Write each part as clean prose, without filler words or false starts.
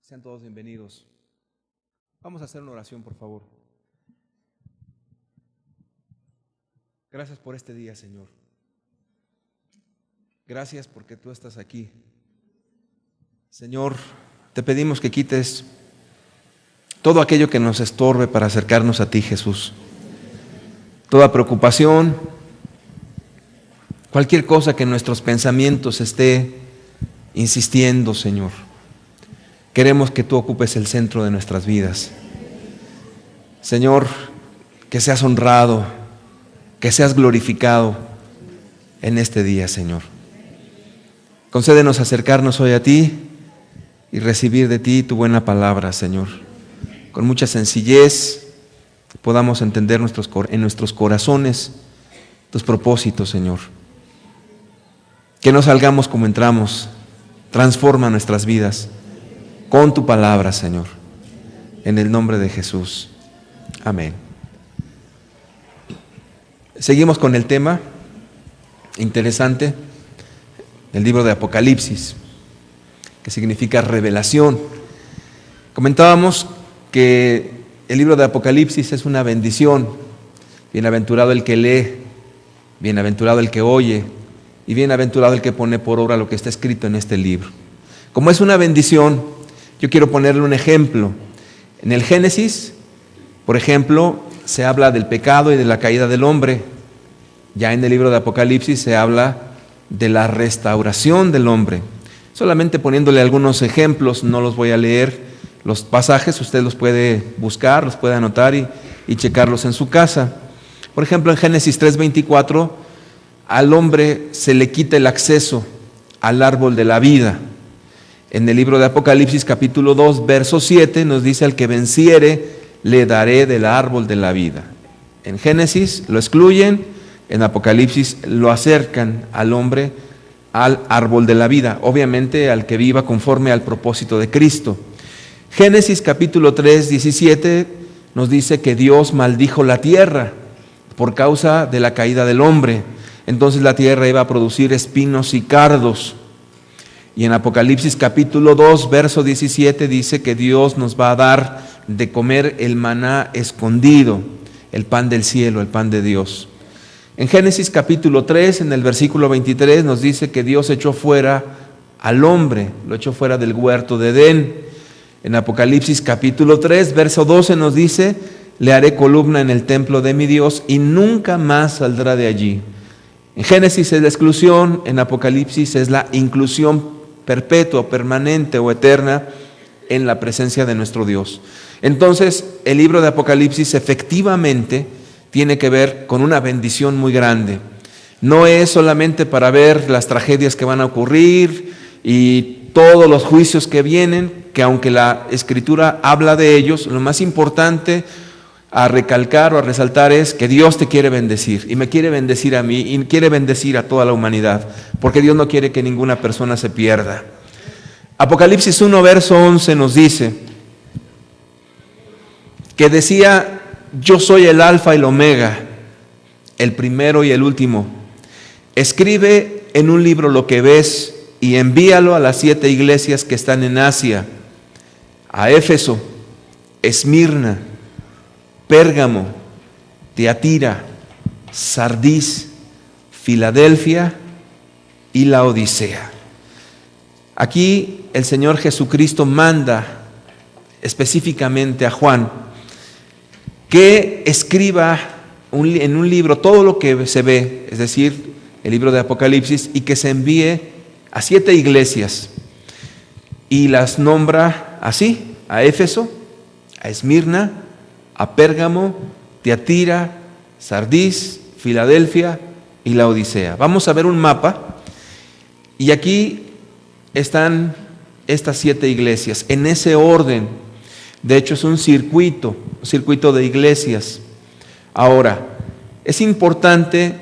Sean todos bienvenidos. Vamos a hacer una oración, por favor. Gracias por este día, Señor. Gracias porque tú estás aquí. Señor, te pedimos que quites todo aquello que nos estorbe para acercarnos a ti, Jesús. Toda preocupación, cualquier cosa que en nuestros pensamientos esté insistiendo, Señor. Queremos que tú ocupes el centro de nuestras vidas. Señor, que seas honrado, que seas glorificado en este día, Señor. Concédenos acercarnos hoy a ti y recibir de ti tu buena palabra, Señor. Con mucha sencillez podamos entender en nuestros corazones tus propósitos, Señor. Que no salgamos como entramos. Transforma nuestras vidas con tu palabra, Señor. En el nombre de Jesús. Amén. Seguimos con el tema interesante del libro de Apocalipsis, que significa revelación. Comentábamos que el libro de Apocalipsis es una bendición. Bienaventurado el que lee, bienaventurado el que oye, y bienaventurado el que pone por obra lo que está escrito en este libro. Como es una bendición, yo quiero ponerle un ejemplo. En el Génesis, por ejemplo, se habla del pecado y de la caída del hombre. Ya en el libro de Apocalipsis se habla de la restauración del hombre. Solamente poniéndole algunos ejemplos, no los voy a leer los pasajes, usted los puede buscar, los puede anotar y checarlos en su casa. Por ejemplo, en Génesis 3:24, al hombre se le quita el acceso al árbol de la vida. En el libro de Apocalipsis capítulo 2, verso 7 nos dice: al que venciere le daré del árbol de la vida. En Génesis lo excluyen, en Apocalipsis lo acercan al hombre al árbol de la vida, obviamente al que viva conforme al propósito de Cristo. Génesis capítulo 3, 17 nos dice que Dios maldijo la tierra por causa de la caída del hombre. Entonces la tierra iba a producir espinos y cardos. Y en Apocalipsis capítulo 2, verso 17 dice que Dios nos va a dar de comer el maná escondido, el pan del cielo, el pan de Dios. En Génesis capítulo 3, en el versículo 23, nos dice que Dios echó fuera al hombre, lo echó fuera del huerto de Edén. En Apocalipsis capítulo 3, verso 12 nos dice: le haré columna en el templo de mi Dios y nunca más saldrá de allí. En Génesis es la exclusión, en Apocalipsis es la inclusión perpetua, permanente o eterna en la presencia de nuestro Dios. Entonces, el libro de Apocalipsis efectivamente tiene que ver con una bendición muy grande. No es solamente para ver las tragedias que van a ocurrir y todos los juicios que vienen, que aunque la Escritura habla de ellos, lo más importante a recalcar o a resaltar es que Dios te quiere bendecir, y me quiere bendecir a mí, y quiere bendecir a toda la humanidad, porque Dios no quiere que ninguna persona se pierda. Apocalipsis 1, verso 11 nos dice que decía: yo soy el alfa y el omega, el primero y el último. Escribe en un libro lo que ves y envíalo a las 7 iglesias que están en Asia: a Éfeso, Esmirna, Pérgamo, Tiatira, Sardis, Filadelfia y Laodicea. Aquí el Señor Jesucristo manda específicamente a Juan que escriba en un libro todo lo que se ve, es decir, el libro de Apocalipsis, y que se envíe a 7 iglesias. Y las nombra así: a Éfeso, a Esmirna, a Pérgamo, Tiatira, Sardis, Filadelfia y Laodicea. Vamos a ver un mapa, y aquí están estas 7 iglesias, en ese orden. De hecho, es un circuito de iglesias. Ahora, es importante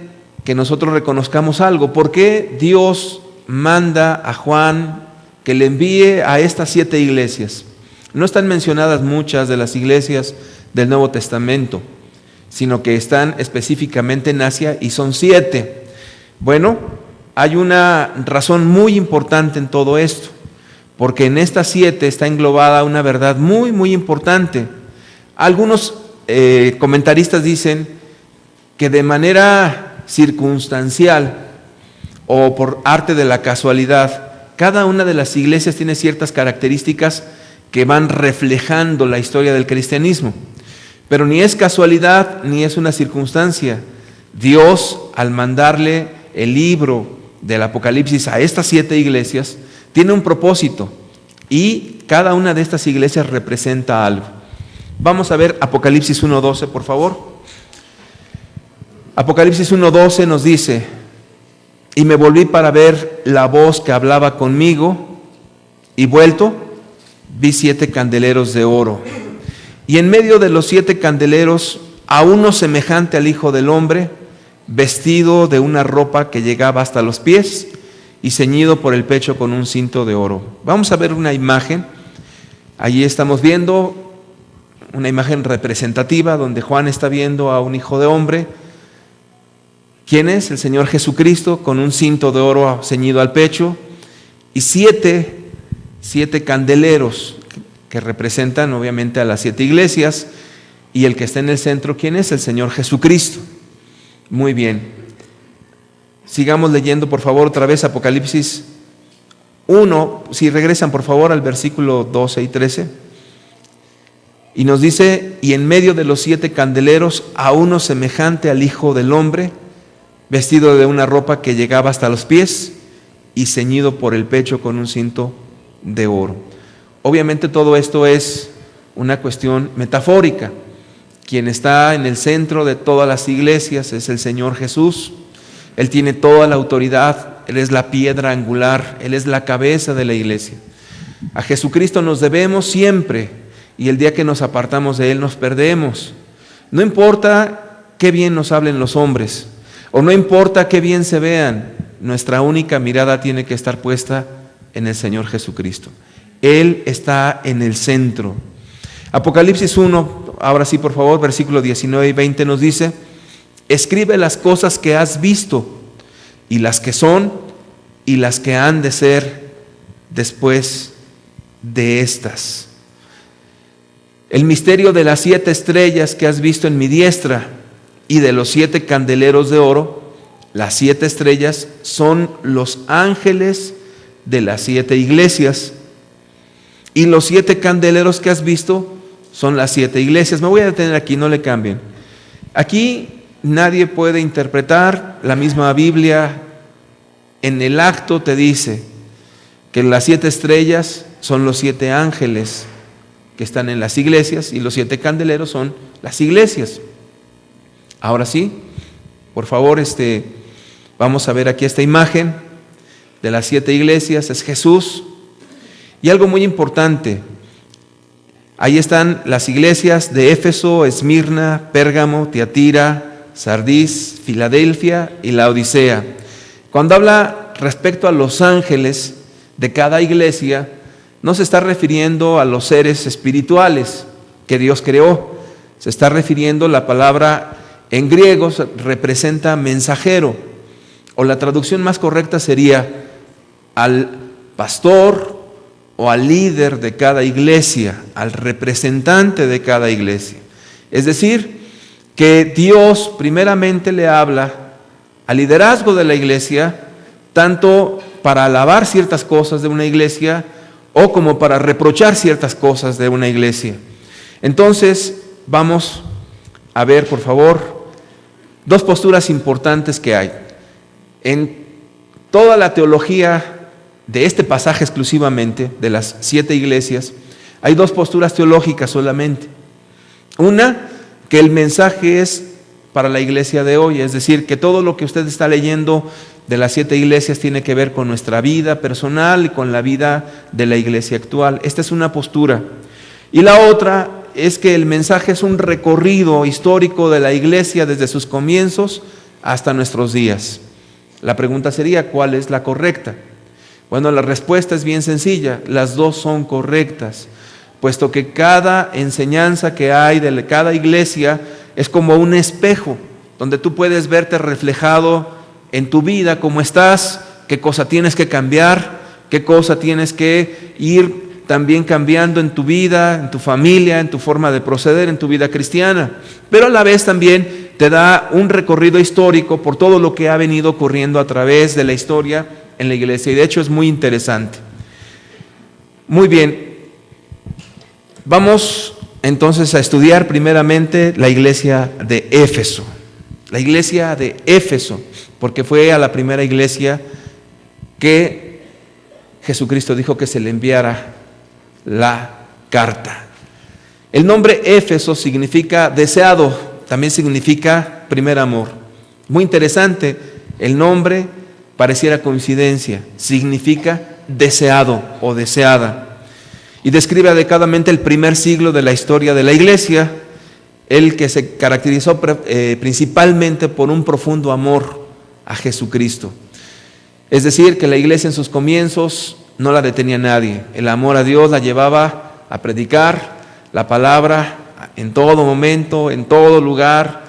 que nosotros reconozcamos algo. ¿Por qué Dios manda a Juan que le envíe a estas 7 iglesias? No están mencionadas muchas de las iglesias del Nuevo Testamento, sino que están específicamente en Asia y son 7. Bueno, hay una razón muy importante en todo esto, porque en estas 7 está englobada una verdad muy, muy importante. Algunos comentaristas dicen que de manera circunstancial o por arte de la casualidad, cada una de las iglesias tiene ciertas características que van reflejando la historia del cristianismo. Pero ni es casualidad ni es una circunstancia. Dios, al mandarle el libro del Apocalipsis a estas 7 iglesias, tiene un propósito y cada una de estas iglesias representa algo. Vamos a ver Apocalipsis 1:12, por favor. Apocalipsis 1:12 nos dice: y me volví para ver la voz que hablaba conmigo, y vuelto, vi 7 candeleros de oro. Y en medio de los 7 candeleros, a uno semejante al Hijo del Hombre, vestido de una ropa que llegaba hasta los pies, y ceñido por el pecho con un cinto de oro. Vamos a ver una imagen. Allí estamos viendo una imagen representativa donde Juan está viendo a un Hijo de Hombre. ¿Quién es? El Señor Jesucristo, con un cinto de oro ceñido al pecho, y 7 candeleros que representan obviamente a las 7 iglesias, y el que está en el centro, ¿quién es? El Señor Jesucristo. Muy bien. Sigamos leyendo, por favor, otra vez Apocalipsis 1, si regresan por favor al versículo 12 y 13. Y nos dice: y en medio de los 7 candeleros, a uno semejante al Hijo del Hombre, vestido de una ropa que llegaba hasta los pies y ceñido por el pecho con un cinto de oro. Obviamente todo esto es una cuestión metafórica. Quien está en el centro de todas las iglesias es el Señor Jesús. Él tiene toda la autoridad, Él es la piedra angular, Él es la cabeza de la iglesia. A Jesucristo nos debemos siempre, y el día que nos apartamos de Él nos perdemos. No importa qué bien nos hablen los hombres, o no importa qué bien se vean, nuestra única mirada tiene que estar puesta en el Señor Jesucristo. Él está en el centro. Apocalipsis 1, ahora sí por favor, versículos 19 y 20 nos dice: escribe las cosas que has visto, y las que son, y las que han de ser después de estas. El misterio de las 7 estrellas que has visto en mi diestra, y de los 7 candeleros de oro. Las 7 estrellas son los ángeles de las 7 iglesias, y los 7 candeleros que has visto son las 7 iglesias. Me voy a detener aquí, no le cambien. Aquí nadie puede interpretar, la misma Biblia en el acto te dice que las 7 estrellas son los 7 ángeles que están en las iglesias, y los 7 candeleros son las iglesias. Ahora sí, por favor, vamos a ver aquí esta imagen de las 7 iglesias. Es Jesús. Y algo muy importante, ahí están las iglesias de Éfeso, Esmirna, Pérgamo, Tiatira, Sardis, Filadelfia y Laodicea. Cuando habla respecto a los ángeles de cada iglesia, no se está refiriendo a los seres espirituales que Dios creó. Se está refiriendo, la palabra en griego representa mensajero, o la traducción más correcta sería al pastor o al líder de cada iglesia, al representante de cada iglesia. Es decir, que Dios primeramente le habla al liderazgo de la iglesia, tanto para alabar ciertas cosas de una iglesia o como para reprochar ciertas cosas de una iglesia. Entonces, vamos a ver, por favor, 2 posturas importantes que hay. En toda la teología de este pasaje exclusivamente, de las 7 iglesias, hay 2 posturas teológicas solamente. Una, que el mensaje es para la iglesia de hoy, es decir, que todo lo que usted está leyendo de las 7 iglesias tiene que ver con nuestra vida personal y con la vida de la iglesia actual. Esta es una postura. Y la otra es que el mensaje es un recorrido histórico de la iglesia desde sus comienzos hasta nuestros días. La pregunta sería, ¿cuál es la correcta? Bueno, la respuesta es bien sencilla, las 2 son correctas, puesto que cada enseñanza que hay de cada iglesia es como un espejo, donde tú puedes verte reflejado en tu vida, cómo estás, qué cosa tienes que cambiar, qué cosa tienes que ir también cambiando en tu vida, en tu familia, en tu forma de proceder, en tu vida cristiana. Pero a la vez también te da un recorrido histórico por todo lo que ha venido ocurriendo a través de la historia en la iglesia. Y de hecho es muy interesante. Muy bien, vamos entonces a estudiar primeramente la iglesia de Éfeso. La iglesia de Éfeso, porque fue a la primera iglesia que Jesucristo dijo que se le enviara la carta. El nombre Éfeso significa deseado, también significa primer amor. Muy interesante, el nombre pareciera coincidencia, significa deseado o deseada. Y describe adecuadamente el primer siglo de la historia de la iglesia, el que se caracterizó principalmente por un profundo amor a Jesucristo. Es decir, que la iglesia en sus comienzos no la detenía nadie. El amor a Dios la llevaba a predicar la palabra en todo momento, en todo lugar.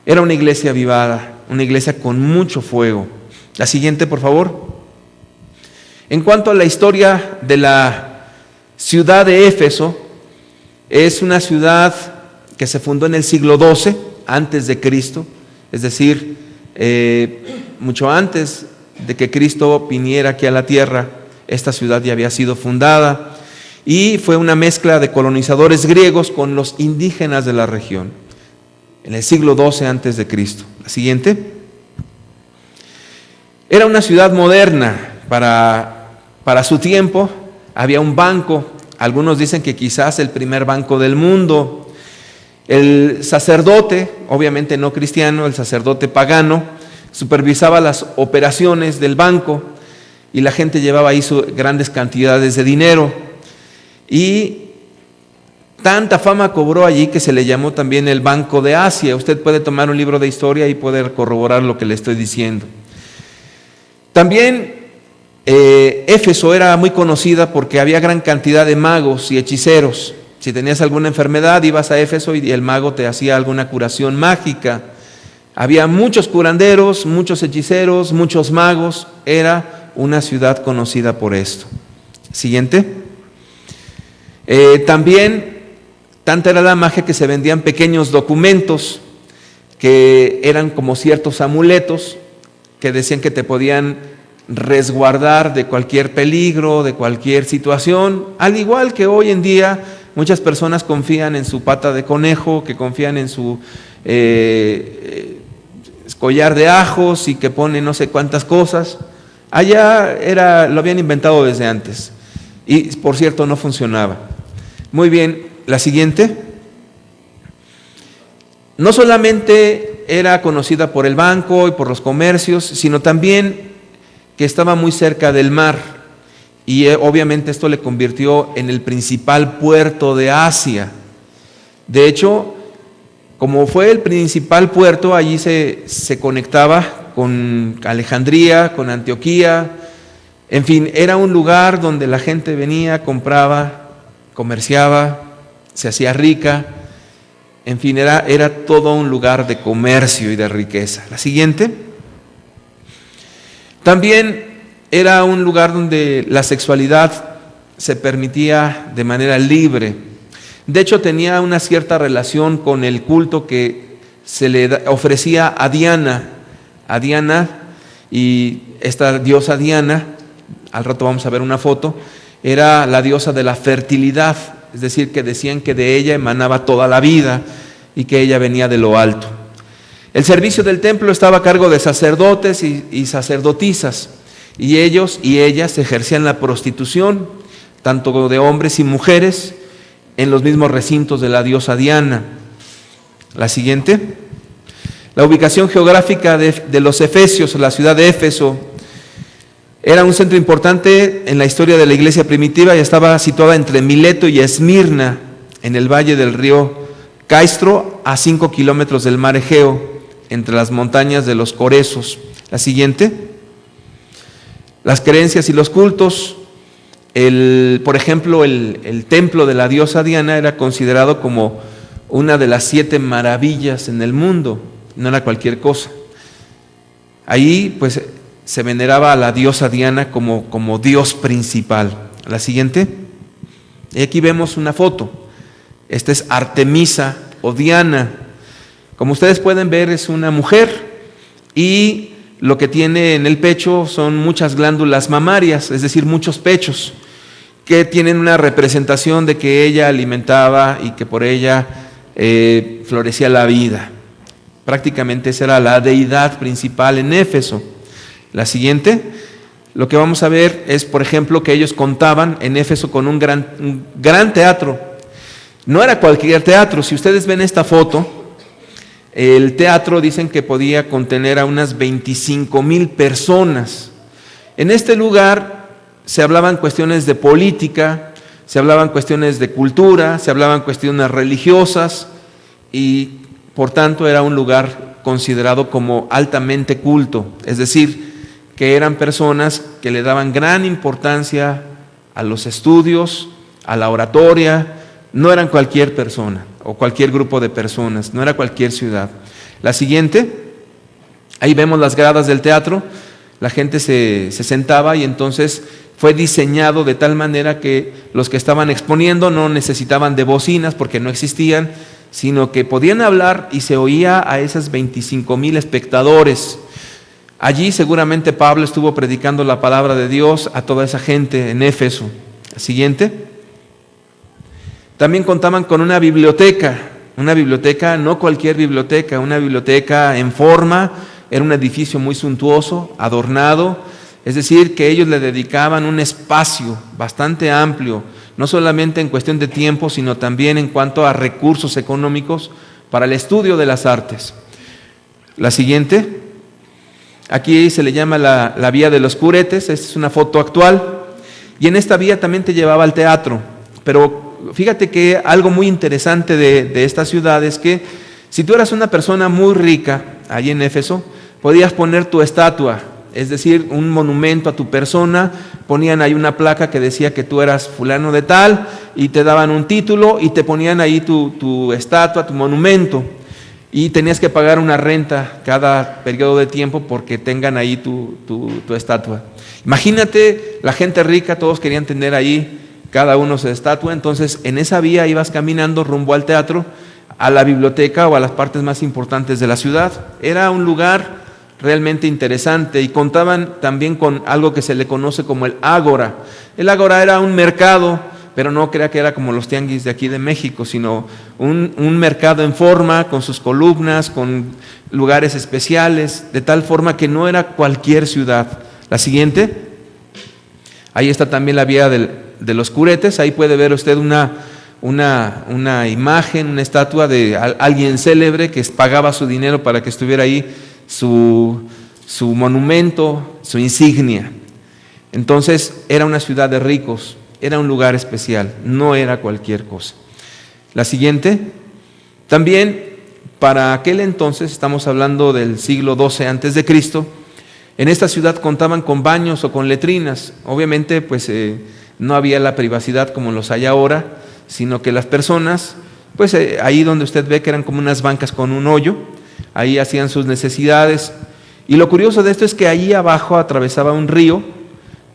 Era una iglesia avivada, una iglesia con mucho fuego. La siguiente, por favor. En cuanto a la historia de la ciudad de Éfeso, es una ciudad que se fundó en el siglo XII antes de Cristo, es decir, mucho antes de que Cristo viniera aquí a la tierra. Esta ciudad ya había sido fundada y fue una mezcla de colonizadores griegos con los indígenas de la región, en el siglo XII antes de Cristo. La siguiente. Era una ciudad moderna para su tiempo. Había un banco, algunos dicen que quizás el primer banco del mundo. El sacerdote, obviamente no cristiano, el sacerdote pagano, supervisaba las operaciones del banco y la gente llevaba ahí grandes cantidades de dinero. Y tanta fama cobró allí que se le llamó también el Banco de Asia. Usted puede tomar un libro de historia y poder corroborar lo que le estoy diciendo. También Éfeso era muy conocida porque había gran cantidad de magos y hechiceros. Si tenías alguna enfermedad, ibas a Éfeso y el mago te hacía alguna curación mágica. Había muchos curanderos, muchos hechiceros, muchos magos. Era una ciudad conocida por esto. Siguiente. También, tanta era la magia que se vendían pequeños documentos que eran como ciertos amuletos que decían que te podían resguardar de cualquier peligro, de cualquier situación. Al igual que hoy en día muchas personas confían en su pata de conejo, que confían en su collar de ajos y que pone no sé cuántas cosas. Allá lo habían inventado desde antes. Y por cierto, no funcionaba. Muy bien, la siguiente. No solamente era conocida por el banco y por los comercios, sino también que estaba muy cerca del mar. Y obviamente esto le convirtió en el principal puerto de Asia. De hecho, como fue el principal puerto, allí se conectaba con Alejandría, con Antioquía. En fin, era un lugar donde la gente venía, compraba, comerciaba, se hacía rica. En fin, era todo un lugar de comercio y de riqueza. La siguiente. También era un lugar donde la sexualidad se permitía de manera libre. De hecho, tenía una cierta relación con el culto que se le ofrecía a Diana. A Diana, y esta diosa Diana, al rato vamos a ver una foto, era la diosa de la fertilidad. Es decir, que decían que de ella emanaba toda la vida y que ella venía de lo alto. El servicio del templo estaba a cargo de sacerdotes y sacerdotisas, y ellos y ellas ejercían la prostitución, tanto de hombres y mujeres, en los mismos recintos de la diosa Diana. La siguiente. La ubicación geográfica de los efesios, la ciudad de Éfeso, era un centro importante en la historia de la iglesia primitiva y estaba situada entre Mileto y Esmirna, en el valle del río Caistro, a 5 kilómetros del mar Egeo, entre las montañas de los Coresos. La siguiente. Las creencias y los cultos. Por ejemplo, el templo de la diosa Diana era considerado como una de las 7 maravillas en el mundo. No era cualquier cosa. Ahí, pues, se veneraba a la diosa Diana como dios principal. La siguiente. Y aquí vemos una foto. Esta es Artemisa o Diana. Como ustedes pueden ver, es una mujer y lo que tiene en el pecho son muchas glándulas mamarias, es decir, muchos pechos, que tienen una representación de que ella alimentaba y que por ella florecía la vida. Prácticamente esa era la deidad principal en Éfeso. La siguiente, lo que vamos a ver es, por ejemplo, que ellos contaban en Éfeso con un gran teatro. No era cualquier teatro. Si ustedes ven esta foto, el teatro dicen que podía contener a unas 25,000 personas. En este lugar se hablaban cuestiones de política, se hablaban cuestiones de cultura, se hablaban cuestiones religiosas y por tanto era un lugar considerado como altamente culto, es decir, que eran personas que le daban gran importancia a los estudios, a la oratoria. No eran cualquier persona o cualquier grupo de personas, no era cualquier ciudad. La siguiente, ahí vemos las gradas del teatro, la gente se sentaba y entonces fue diseñado de tal manera que los que estaban exponiendo no necesitaban de bocinas porque no existían, sino que podían hablar y se oía a esas 25,000 espectadores. Allí seguramente Pablo estuvo predicando la palabra de Dios a toda esa gente en Éfeso. La siguiente. También contaban con una biblioteca, no cualquier biblioteca, una biblioteca en forma, era un edificio muy suntuoso, adornado, es decir, que ellos le dedicaban un espacio bastante amplio, no solamente en cuestión de tiempo, sino también en cuanto a recursos económicos para el estudio de las artes. La siguiente. Aquí se le llama la vía de los Curetes, esta es una foto actual, y en esta vía también te llevaba al teatro. Pero fíjate que algo muy interesante de esta ciudad es que si tú eras una persona muy rica, allí en Éfeso, podías poner tu estatua, es decir, un monumento a tu persona, ponían ahí una placa que decía que tú eras fulano de tal, y te daban un título y te ponían ahí tu estatua, tu monumento. Y tenías que pagar una renta cada periodo de tiempo porque tengan ahí tu estatua. Imagínate, la gente rica, todos querían tener ahí cada uno su estatua, entonces en esa vía ibas caminando rumbo al teatro, a la biblioteca o a las partes más importantes de la ciudad. Era un lugar realmente interesante y contaban también con algo que se le conoce como el ágora. El ágora era un mercado, pero no crea que era como los tianguis de aquí de México, sino un mercado en forma, con sus columnas, con lugares especiales, de tal forma que no era cualquier ciudad. La siguiente, ahí está también la vía de los Curetes, ahí puede ver usted una imagen, una estatua de alguien célebre que pagaba su dinero para que estuviera ahí su monumento, su insignia. Entonces era una ciudad de ricos, era un lugar especial, no era cualquier cosa. La siguiente, también para aquel entonces, estamos hablando del siglo XII antes de Cristo, en esta ciudad contaban con baños o con letrinas. Obviamente pues no había la privacidad como los hay ahora, sino que las personas, pues ahí donde usted ve que eran como unas bancas con un hoyo, ahí hacían sus necesidades. Y lo curioso de esto es que ahí abajo atravesaba un río,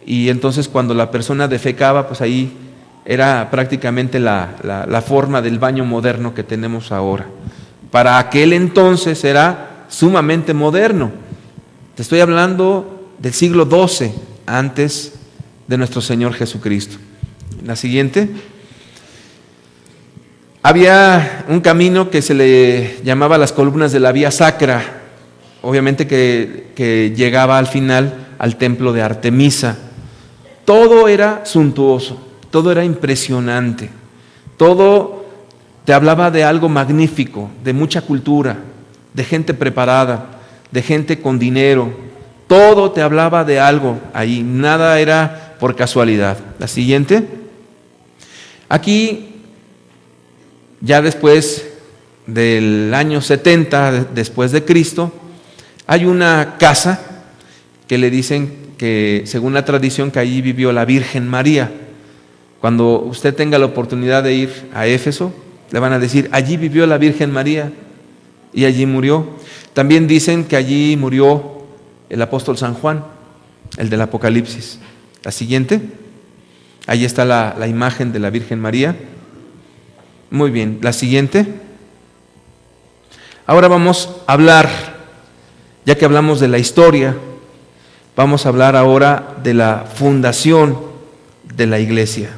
y entonces cuando la persona defecaba, pues ahí era prácticamente la forma del baño moderno que tenemos ahora. Para aquel entonces era sumamente moderno. Te estoy hablando del siglo XII antes de nuestro Señor Jesucristo. La siguiente. Había un camino que se le llamaba las columnas de la Vía Sacra, obviamente que llegaba al final al templo de Artemisa. Todo era suntuoso, todo era impresionante, todo te hablaba de algo magnífico, de mucha cultura, de gente preparada, de gente con dinero, todo te hablaba de algo ahí, nada era por casualidad. La siguiente. Aquí, ya después del año 70 después de Cristo, hay una casa que le dicen que, según la tradición, que allí vivió la Virgen María. Cuando usted tenga la oportunidad de ir a Éfeso, le van a decir, allí vivió la Virgen María y allí murió. También dicen que allí murió el apóstol San Juan, el del Apocalipsis. La siguiente. Ahí está la imagen de la Virgen María. Muy bien, la siguiente. Ahora vamos a hablar, ya que hablamos de la historia, vamos a hablar ahora de la fundación de la iglesia.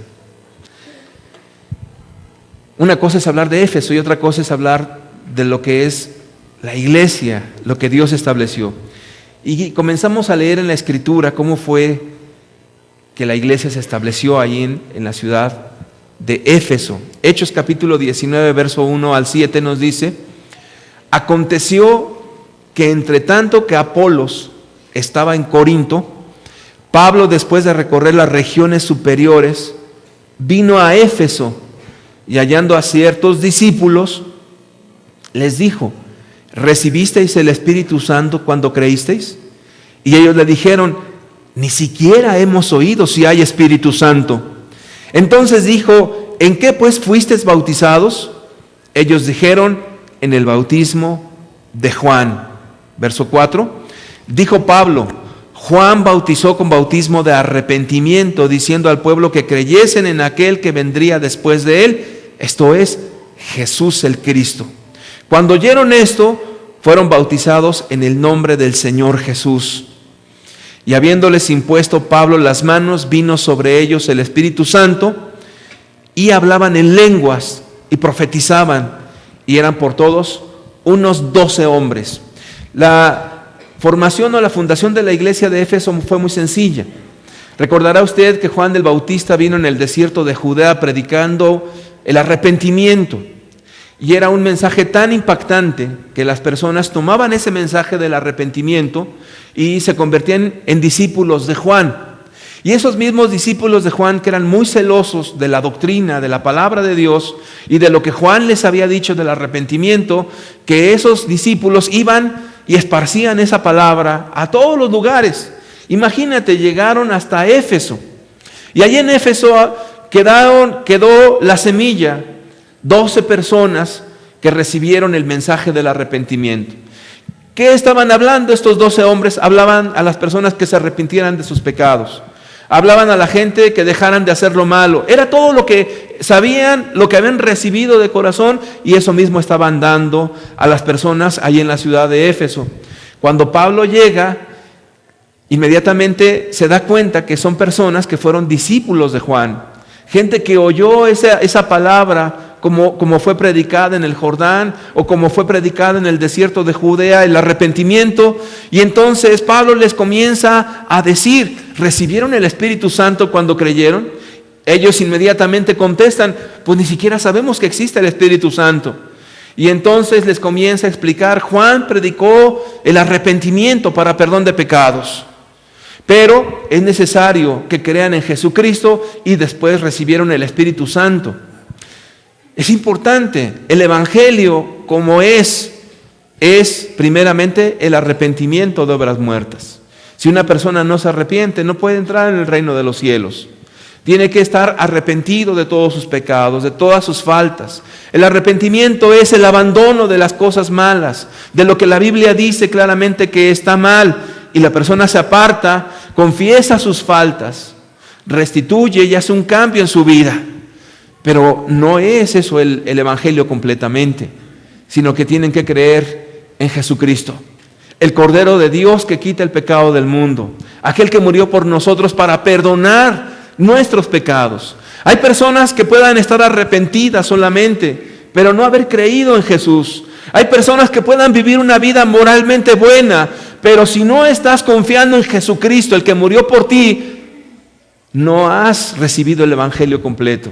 Una cosa es hablar de Éfeso y otra cosa es hablar de lo que es la iglesia, lo que Dios estableció. Y comenzamos a leer en la Escritura cómo fue que la iglesia se estableció ahí en la ciudad de Éfeso. Hechos capítulo 19, verso 1 al 7 nos dice: aconteció que entre tanto que Apolos estaba en Corinto, Pablo, después de recorrer las regiones superiores, vino a Éfeso y hallando a ciertos discípulos, les dijo: ¿recibisteis el Espíritu Santo cuando creísteis? Y ellos le dijeron: ni siquiera hemos oído si hay Espíritu Santo. Entonces dijo: ¿en qué pues fuisteis bautizados? Ellos dijeron: en el bautismo de Juan. Verso 4. Dijo Pablo: Juan bautizó con bautismo de arrepentimiento, diciendo al pueblo que creyesen en aquel que vendría después de él, esto es, Jesús el Cristo. Cuando oyeron esto, fueron bautizados en el nombre del Señor Jesús. Y habiéndoles impuesto Pablo las manos, vino sobre ellos el Espíritu Santo, y hablaban en lenguas y profetizaban, y eran por todos unos 12 hombres. La formación o la fundación de la iglesia de Éfeso fue muy sencilla. Recordará usted que Juan el Bautista vino en el desierto de Judea predicando el arrepentimiento. Y era un mensaje tan impactante que las personas tomaban ese mensaje del arrepentimiento y se convertían en discípulos de Juan. Y esos mismos discípulos de Juan, que eran muy celosos de la doctrina, de la palabra de Dios y de lo que Juan les había dicho del arrepentimiento, que esos discípulos iban y esparcían esa palabra a todos los lugares. Imagínate, llegaron hasta Éfeso. Y allí en Éfeso quedó la semilla, 12 personas que recibieron el mensaje del arrepentimiento. ¿Qué estaban hablando estos 12 hombres? Hablaban a las personas que se arrepintieran de sus pecados. Hablaban a la gente que dejaran de hacer lo malo. Era todo lo que sabían, lo que habían recibido de corazón, y eso mismo estaban dando a las personas allí en la ciudad de Éfeso. Cuando Pablo llega, inmediatamente se da cuenta que son personas que fueron discípulos de Juan. Gente que oyó esa palabra como fue predicada en el Jordán o como fue predicada en el desierto de Judea, el arrepentimiento. Y entonces Pablo les comienza a decir: ¿recibieron el Espíritu Santo cuando creyeron? Ellos inmediatamente contestan: pues ni siquiera sabemos que existe el Espíritu Santo. Y entonces les comienza a explicar: Juan predicó el arrepentimiento para perdón de pecados, pero es necesario que crean en Jesucristo y después recibieron el Espíritu Santo. Es importante, el Evangelio como es primeramente el arrepentimiento de obras muertas. Si una persona no se arrepiente, no puede entrar en el reino de los cielos. Tiene que estar arrepentido de todos sus pecados, de todas sus faltas. El arrepentimiento es el abandono de las cosas malas, de lo que la Biblia dice claramente que está mal, y la persona se aparta, confiesa sus faltas, restituye y hace un cambio en su vida. Pero no es eso el Evangelio completamente, sino que tienen que creer en Jesucristo, el Cordero de Dios que quita el pecado del mundo, aquel que murió por nosotros para perdonar nuestros pecados. Hay personas que puedan estar arrepentidas solamente, pero no haber creído en Jesús. Hay personas que puedan vivir una vida moralmente buena, pero si no estás confiando en Jesucristo, el que murió por ti, no has recibido el Evangelio completo.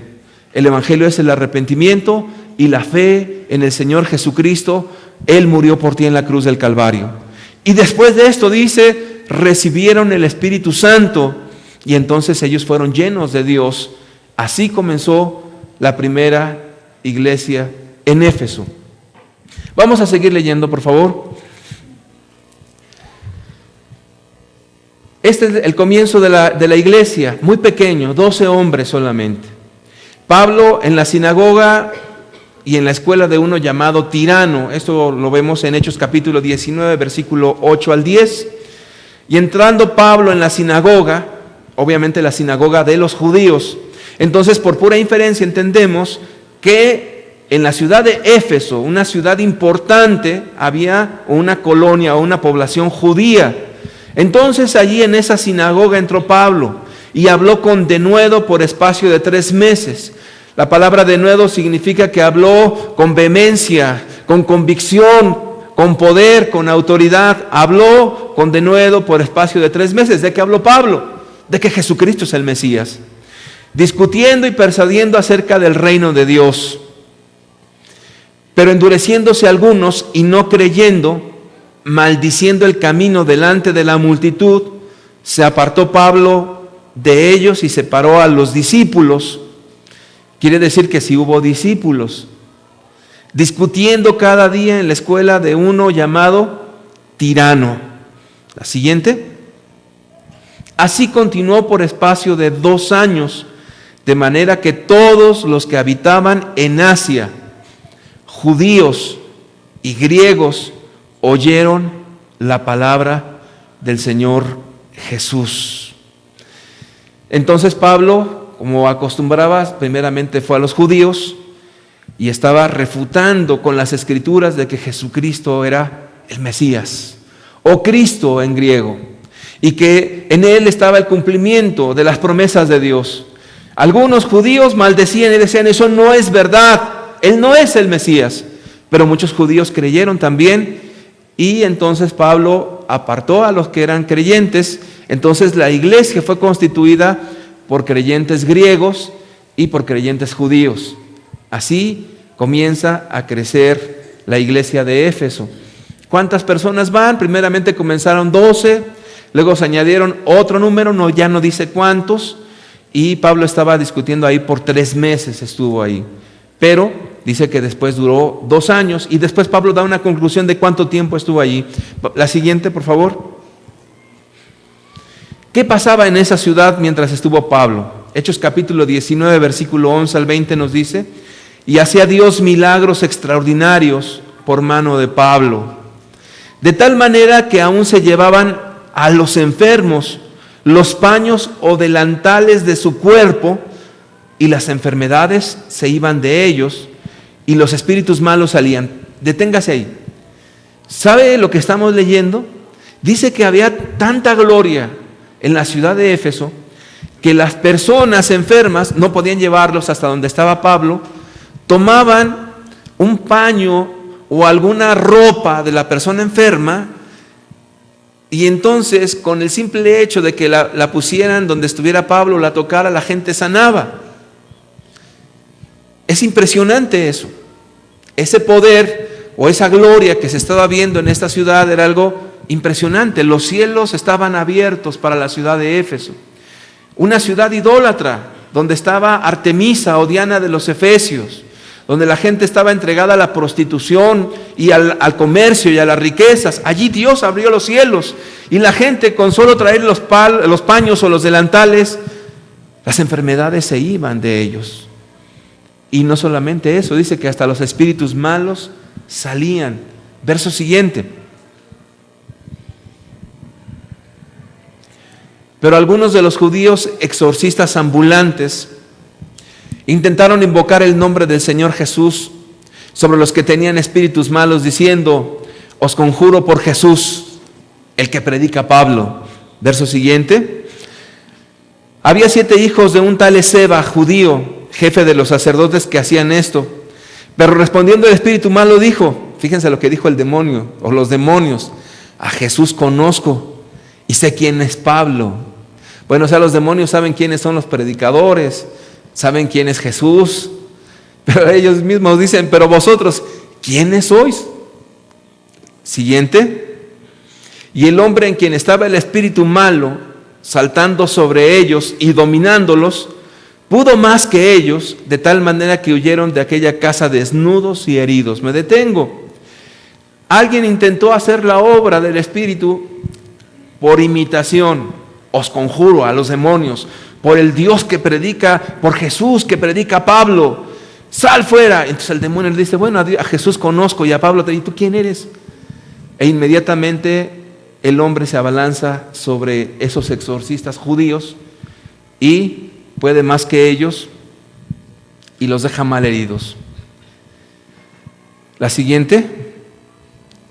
El Evangelio es el arrepentimiento y la fe en el Señor Jesucristo. Él murió por ti en la cruz del Calvario. Y después de esto dice, recibieron el Espíritu Santo y entonces ellos fueron llenos de Dios. Así comenzó la primera iglesia en Éfeso. Vamos a seguir leyendo, por favor. Este es el comienzo de la iglesia, muy pequeño, 12 hombres solamente. Pablo en la sinagoga y en la escuela de uno llamado Tirano. Esto lo vemos en Hechos capítulo 19, versículo 8 al 10. Y entrando Pablo en la sinagoga, obviamente la sinagoga de los judíos, entonces por pura inferencia entendemos que en la ciudad de Éfeso, una ciudad importante, había una colonia o una población judía. Entonces allí en esa sinagoga entró Pablo y habló con denuedo por espacio de 3 meses. La palabra denuedo significa que habló con vehemencia, con convicción, con poder, con autoridad. Habló con denuedo por espacio de 3 meses. ¿De qué habló Pablo? De que Jesucristo es el Mesías. Discutiendo y persuadiendo acerca del reino de Dios. Pero endureciéndose algunos y no creyendo, maldiciendo el camino delante de la multitud, se apartó Pablo de ellos y separó a los discípulos. Quiere decir que sí hubo discípulos, discutiendo cada día en la escuela de uno llamado Tirano. La siguiente. Así continuó por espacio de 2 años, de manera que todos los que habitaban en Asia, judíos y griegos, oyeron la palabra del Señor Jesús. Entonces Pablo, como acostumbraba, primeramente fue a los judíos y estaba refutando con las escrituras de que Jesucristo era el Mesías, o Cristo en griego, y que en él estaba el cumplimiento de las promesas de Dios. Algunos judíos maldecían y decían, eso no es verdad, él no es el Mesías. Pero muchos judíos creyeron también, y entonces Pablo apartó a los que eran creyentes. Entonces la iglesia fue constituida por creyentes griegos y por creyentes judíos. Así comienza a crecer la iglesia de Éfeso. ¿Cuántas personas van? Primeramente comenzaron 12, luego se añadieron otro número, ya no dice cuántos, y Pablo estaba discutiendo ahí por 3 meses, estuvo ahí. Pero dice que después duró 2 años, y después Pablo da una conclusión de cuánto tiempo estuvo allí. La siguiente, por favor. ¿Qué pasaba en esa ciudad mientras estuvo Pablo? Hechos capítulo 19, versículo 11 al 20 nos dice, y hacía Dios milagros extraordinarios por mano de Pablo, de tal manera que aún se llevaban a los enfermos los paños o delantales de su cuerpo, y las enfermedades se iban de ellos, y los espíritus malos salían. Deténgase ahí. ¿Sabe lo que estamos leyendo? Dice que había tanta gloria en la ciudad de Éfeso que las personas enfermas no podían llevarlos hasta donde estaba Pablo, tomaban un paño o alguna ropa de la persona enferma, y entonces con el simple hecho de que la pusieran donde estuviera Pablo, la tocara, la gente sanaba. Es impresionante eso. Ese poder o esa gloria que se estaba viendo en esta ciudad era algo impresionante. Los cielos estaban abiertos para la ciudad de Éfeso, una ciudad idólatra donde estaba Artemisa o Diana de los Efesios, donde la gente estaba entregada a la prostitución y al comercio y a las riquezas. Allí Dios abrió los cielos, y la gente, con solo traer los paños o los delantales, las enfermedades se iban de ellos. Y no solamente eso, dice que hasta los espíritus malos salían. Verso siguiente. Pero algunos de los judíos exorcistas ambulantes intentaron invocar el nombre del Señor Jesús sobre los que tenían espíritus malos, diciendo, os conjuro por Jesús, el que predica Pablo. Verso siguiente. Había 7 hijos de un tal Esceva, judío, jefe de los sacerdotes, que hacían esto. Pero respondiendo el espíritu malo dijo, fíjense lo que dijo el demonio o los demonios, a Jesús conozco y sé quién es Pablo. Bueno, o sea, los demonios saben quiénes son los predicadores, saben quién es Jesús, pero ellos mismos dicen, pero vosotros, ¿quiénes sois? Siguiente. Y el hombre en quien estaba el espíritu malo, saltando sobre ellos y dominándolos, pudo más que ellos, de tal manera que huyeron de aquella casa desnudos y heridos. Me detengo. Alguien intentó hacer la obra del Espíritu por imitación. Os conjuro a los demonios, por el Dios que predica, por Jesús que predica a Pablo. Sal fuera. Entonces el demonio le dice, bueno, a Jesús conozco, y a Pablo te dice, ¿tú quién eres? E inmediatamente el hombre se abalanza sobre esos exorcistas judíos y puede más que ellos y los deja mal heridos. La siguiente.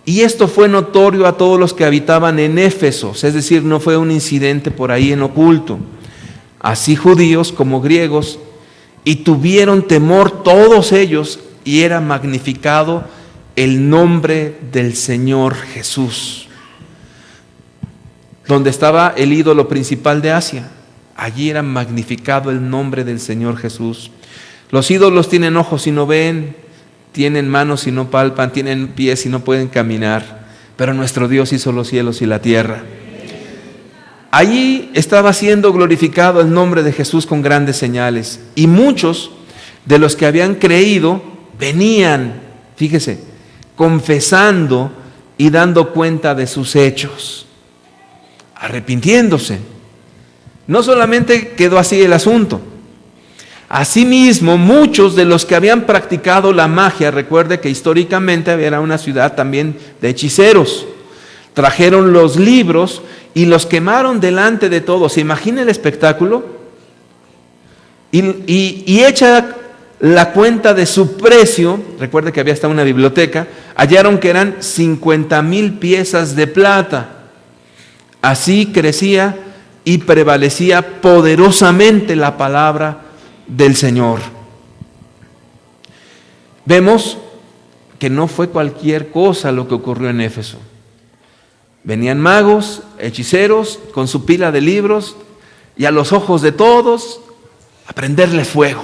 Y esto fue notorio a todos los que habitaban en Éfeso, es decir, no fue un incidente por ahí en oculto. Así judíos como griegos, y tuvieron temor todos ellos, y era magnificado el nombre del Señor Jesús. Donde estaba el ídolo principal de Asia, allí era magnificado el nombre del Señor Jesús. Los ídolos tienen ojos y no ven, tienen manos y no palpan, tienen pies y no pueden caminar, pero nuestro Dios hizo los cielos y la tierra. Allí estaba siendo glorificado el nombre de Jesús con grandes señales, y muchos de los que habían creído venían, fíjese, confesando y dando cuenta de sus hechos, arrepintiéndose. No solamente quedó así el asunto. Asimismo, muchos de los que habían practicado la magia, recuerde que históricamente era una ciudad también de hechiceros, trajeron los libros y los quemaron delante de todos. ¿Se imagina el espectáculo? Y hecha la cuenta de su precio, recuerde que había hasta una biblioteca, hallaron que eran 50,000 piezas de plata. Así crecía y prevalecía poderosamente la palabra del Señor. Vemos que no fue cualquier cosa lo que ocurrió en Éfeso. Venían magos, hechiceros, con su pila de libros, y a los ojos de todos, a prenderle fuego.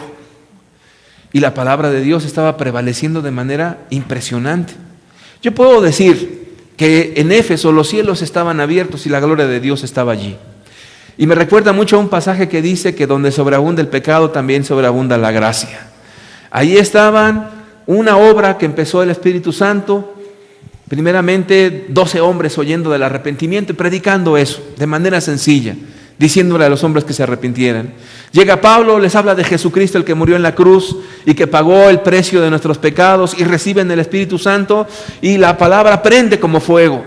Y la palabra de Dios estaba prevaleciendo de manera impresionante. Yo puedo decir que en Éfeso los cielos estaban abiertos y la gloria de Dios estaba allí. Y me recuerda mucho a un pasaje que dice que donde sobreabunda el pecado, también sobreabunda la gracia. Ahí estaban una obra que empezó el Espíritu Santo, primeramente 12 hombres oyendo del arrepentimiento y predicando eso de manera sencilla, diciéndole a los hombres que se arrepintieran. Llega Pablo, les habla de Jesucristo, el que murió en la cruz y que pagó el precio de nuestros pecados, y reciben el Espíritu Santo y la palabra prende como fuego.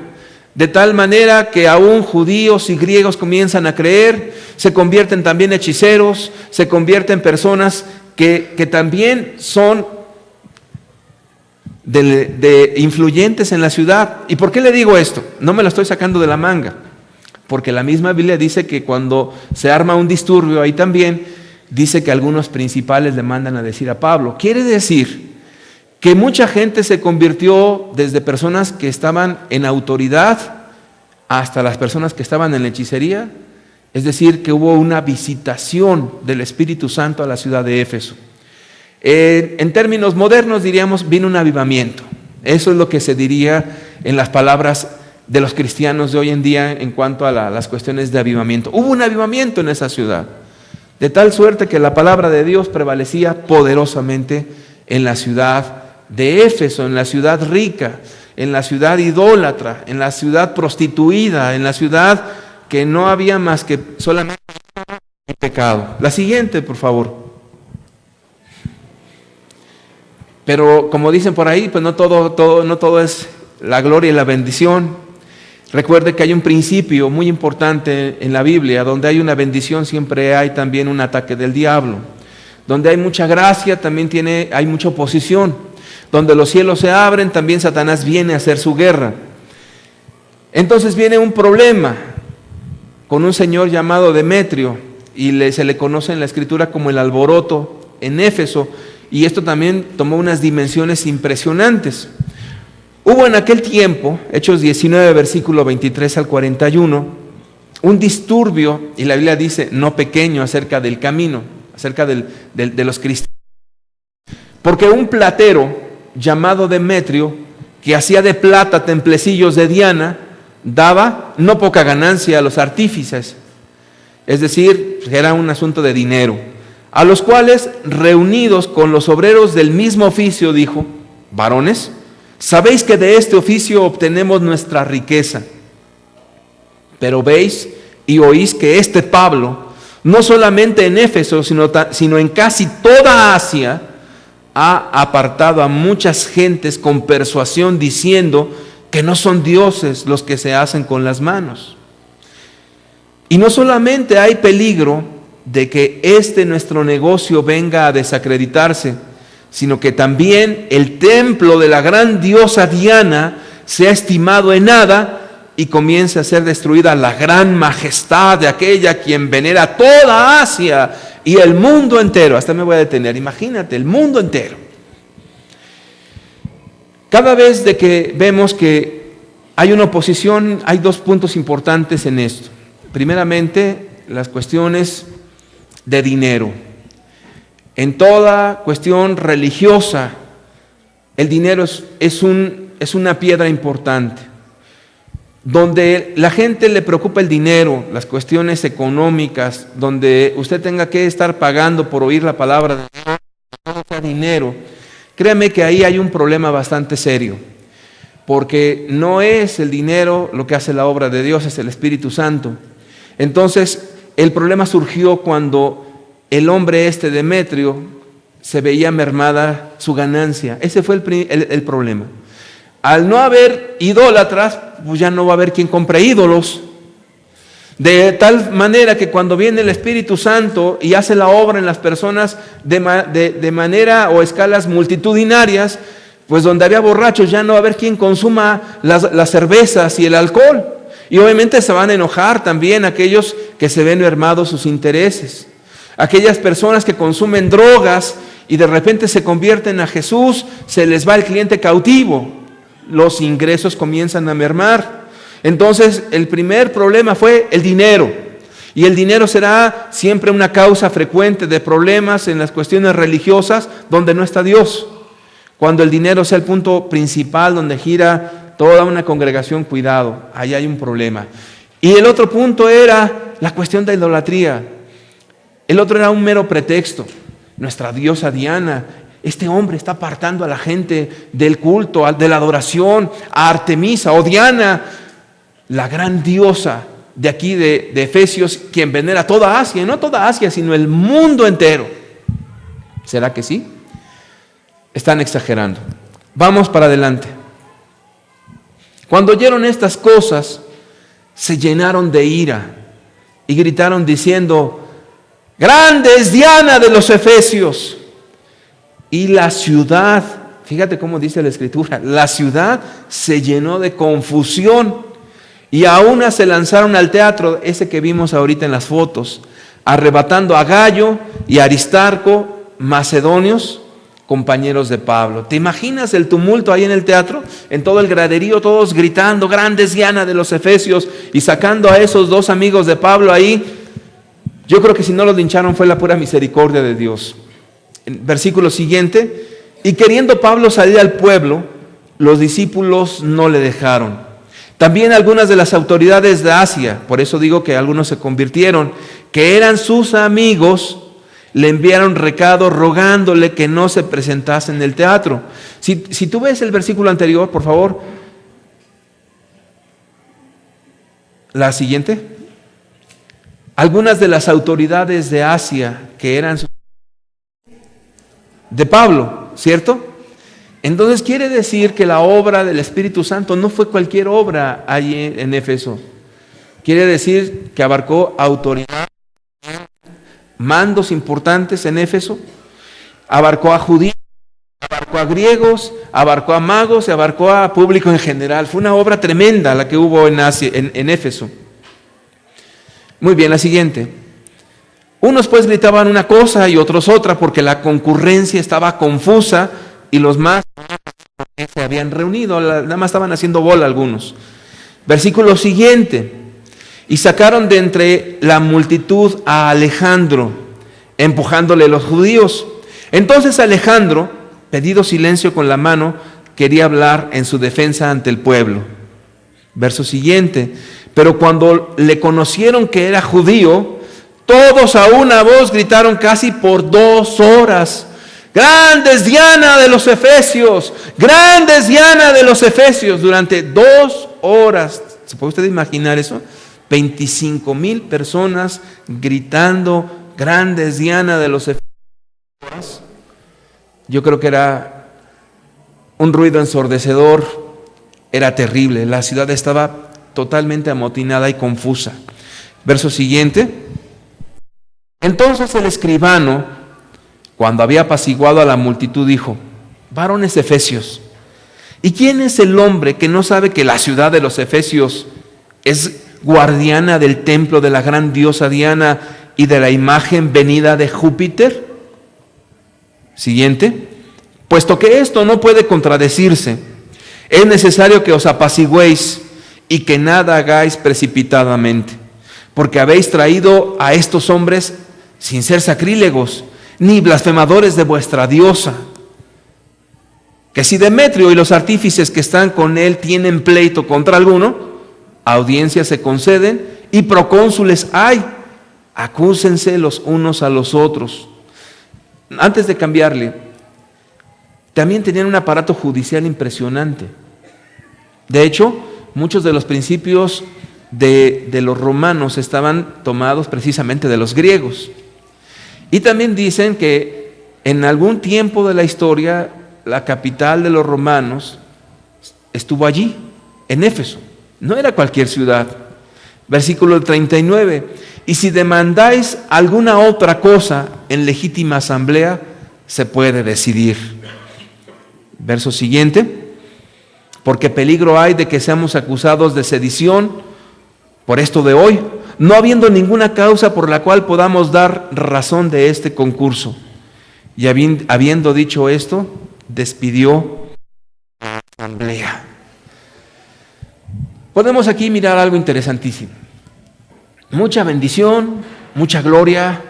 De tal manera que aún judíos y griegos comienzan a creer, se convierten también hechiceros, se convierten personas que también son de influyentes en la ciudad. ¿Y por qué le digo esto? No me lo estoy sacando de la manga, porque la misma Biblia dice que cuando se arma un disturbio ahí también, dice que algunos principales le mandan a decir a Pablo. Quiere decir que mucha gente se convirtió, desde personas que estaban en autoridad hasta las personas que estaban en la hechicería. Es decir, que hubo una visitación del Espíritu Santo a la ciudad de Éfeso. En términos modernos diríamos, vino un avivamiento. Eso es lo que se diría en las palabras de los cristianos de hoy en día en cuanto a las cuestiones de avivamiento. Hubo un avivamiento en esa ciudad, de tal suerte que la palabra de Dios prevalecía poderosamente en la ciudad de Éfeso, en la ciudad rica, en la ciudad idólatra, en la ciudad prostituida, en la ciudad que no había más que solamente el pecado. La siguiente, por favor. Pero como dicen por ahí, pues no todo es la gloria y la bendición. Recuerde que hay un principio muy importante en la Biblia: donde hay una bendición siempre hay también un ataque del diablo. Donde hay mucha gracia también hay mucha oposición. Donde los cielos se abren, también Satanás viene a hacer su guerra. Entonces viene un problema con un señor llamado Demetrio, y se le conoce en la Escritura como el alboroto en Éfeso, y esto también tomó unas dimensiones impresionantes. Hubo en aquel tiempo, Hechos 19, versículo 23 al 41, un disturbio, y la Biblia dice, no pequeño, acerca del camino, acerca de los cristianos. Porque un platero llamado Demetrio, que hacía de plata templecillos de Diana, daba no poca ganancia a los artífices. Es decir, era un asunto de dinero. A los cuales, reunidos con los obreros del mismo oficio, dijo: varones, sabéis que de este oficio obtenemos nuestra riqueza. Pero veis y oís que este Pablo, no solamente en Éfeso, sino en casi toda Asia, ha apartado a muchas gentes con persuasión, diciendo que no son dioses los que se hacen con las manos. Y no solamente hay peligro de que nuestro negocio venga a desacreditarse, sino que también el templo de la gran diosa Diana sea estimado en nada y comience a ser destruida la gran majestad de aquella quien venera toda Asia y el mundo entero. Hasta me voy a detener, imagínate, el mundo entero. Cada vez de que vemos que hay una oposición, hay dos puntos importantes en esto. Primeramente, las cuestiones de dinero. En toda cuestión religiosa, el dinero es una piedra importante. Donde la gente le preocupa el dinero, las cuestiones económicas, donde usted tenga que estar pagando por oír la palabra de Dios, dinero, créame que ahí hay un problema bastante serio, porque no es el dinero lo que hace la obra de Dios, es el Espíritu Santo. Entonces, el problema surgió cuando el hombre Demetrio se veía mermada su ganancia. Ese fue el problema. Al no haber idólatras, pues ya no va a haber quien compre ídolos. De tal manera que cuando viene el Espíritu Santo y hace la obra en las personas de manera o escalas multitudinarias, pues donde había borrachos ya no va a haber quien consuma las cervezas y el alcohol. Y obviamente se van a enojar también aquellos que se ven mermados sus intereses. Aquellas personas que consumen drogas y de repente se convierten a Jesús, se les va el cliente cautivo. Los ingresos comienzan a mermar. Entonces, el primer problema fue el dinero. Y el dinero será siempre una causa frecuente de problemas en las cuestiones religiosas donde no está Dios. Cuando el dinero sea el punto principal donde gira toda una congregación, cuidado, ahí hay un problema. Y el otro punto era la cuestión de idolatría. El otro era un mero pretexto. Nuestra diosa Diana, este hombre está apartando a la gente del culto, de la adoración, a Artemisa o Diana, la gran diosa de aquí de Efesios, quien venera toda Asia, y no toda Asia, sino el mundo entero. ¿Será que sí? Están exagerando. Vamos para adelante. Cuando oyeron estas cosas, se llenaron de ira y gritaron diciendo: ¡grande es Diana de los Efesios! Y la ciudad, fíjate cómo dice la Escritura, la ciudad se llenó de confusión y a una se lanzaron al teatro, ese que vimos ahorita en las fotos, arrebatando a Gallo y Aristarco, macedonios, compañeros de Pablo. ¿Te imaginas el tumulto ahí en el teatro? En todo el graderío, todos gritando, ¡grande es Diana de los Efesios! Y sacando a esos dos amigos de Pablo ahí. Yo creo que si no los lincharon fue la pura misericordia de Dios. Versículo siguiente: y queriendo Pablo salir al pueblo, los discípulos no le dejaron. También algunas de las autoridades de Asia, por eso digo que algunos se convirtieron, que eran sus amigos, le enviaron recado rogándole que no se presentase en el teatro. Si tú ves el versículo anterior, por favor, la siguiente. Algunas de las autoridades de Asia, que eran de Pablo, ¿cierto? Entonces quiere decir que la obra del Espíritu Santo no fue cualquier obra allí en Éfeso. Quiere decir que abarcó autoridad, mandos importantes en Éfeso, abarcó a judíos, abarcó a griegos, abarcó a magos y abarcó a público en general. Fue una obra tremenda la que hubo en Asia, en Éfeso. Muy bien, la siguiente. Unos pues gritaban una cosa y otros otra, porque la concurrencia estaba confusa y los más se habían reunido, nada más estaban haciendo bola algunos. Versículo siguiente: y sacaron de entre la multitud a Alejandro, empujándole los judíos. Entonces Alejandro, pedido silencio con la mano, quería hablar en su defensa ante el pueblo. Verso siguiente: pero cuando le conocieron que era judío, todos a una voz gritaron casi por 2 horas: ¡grande es Diana de los Efesios! ¡Grande es Diana de los Efesios! Durante 2 horas. ¿Se puede usted imaginar eso? 25,000 personas gritando: ¡grande es Diana de los Efesios! Yo creo que era un ruido ensordecedor era terrible. La ciudad estaba totalmente amotinada y confusa. Verso siguiente. Entonces el escribano, cuando había apaciguado a la multitud, dijo: varones efesios, ¿y quién es el hombre que no sabe que la ciudad de los efesios es guardiana del templo de la gran diosa Diana y de la imagen venida de Júpiter? Siguiente. Puesto que esto no puede contradecirse, es necesario que os apaciguéis y que nada hagáis precipitadamente, porque habéis traído a estos hombres sin ser sacrílegos, ni blasfemadores de vuestra diosa. Que si Demetrio y los artífices que están con él tienen pleito contra alguno, audiencias se conceden y procónsules hay. Acúsense los unos a los otros. Antes de cambiarle, también tenían un aparato judicial impresionante. De hecho, muchos de los principios de los romanos estaban tomados precisamente de los griegos. Y también dicen que en algún tiempo de la historia, la capital de los romanos estuvo allí, en Éfeso. No era cualquier ciudad. Versículo 39. Y si demandáis alguna otra cosa en legítima asamblea, se puede decidir. Verso siguiente. Porque peligro hay de que seamos acusados de sedición por esto de hoy, no habiendo ninguna causa por la cual podamos dar razón de este concurso. Y habiendo dicho esto, despidió la asamblea. Podemos aquí mirar algo interesantísimo. Mucha bendición, mucha gloria,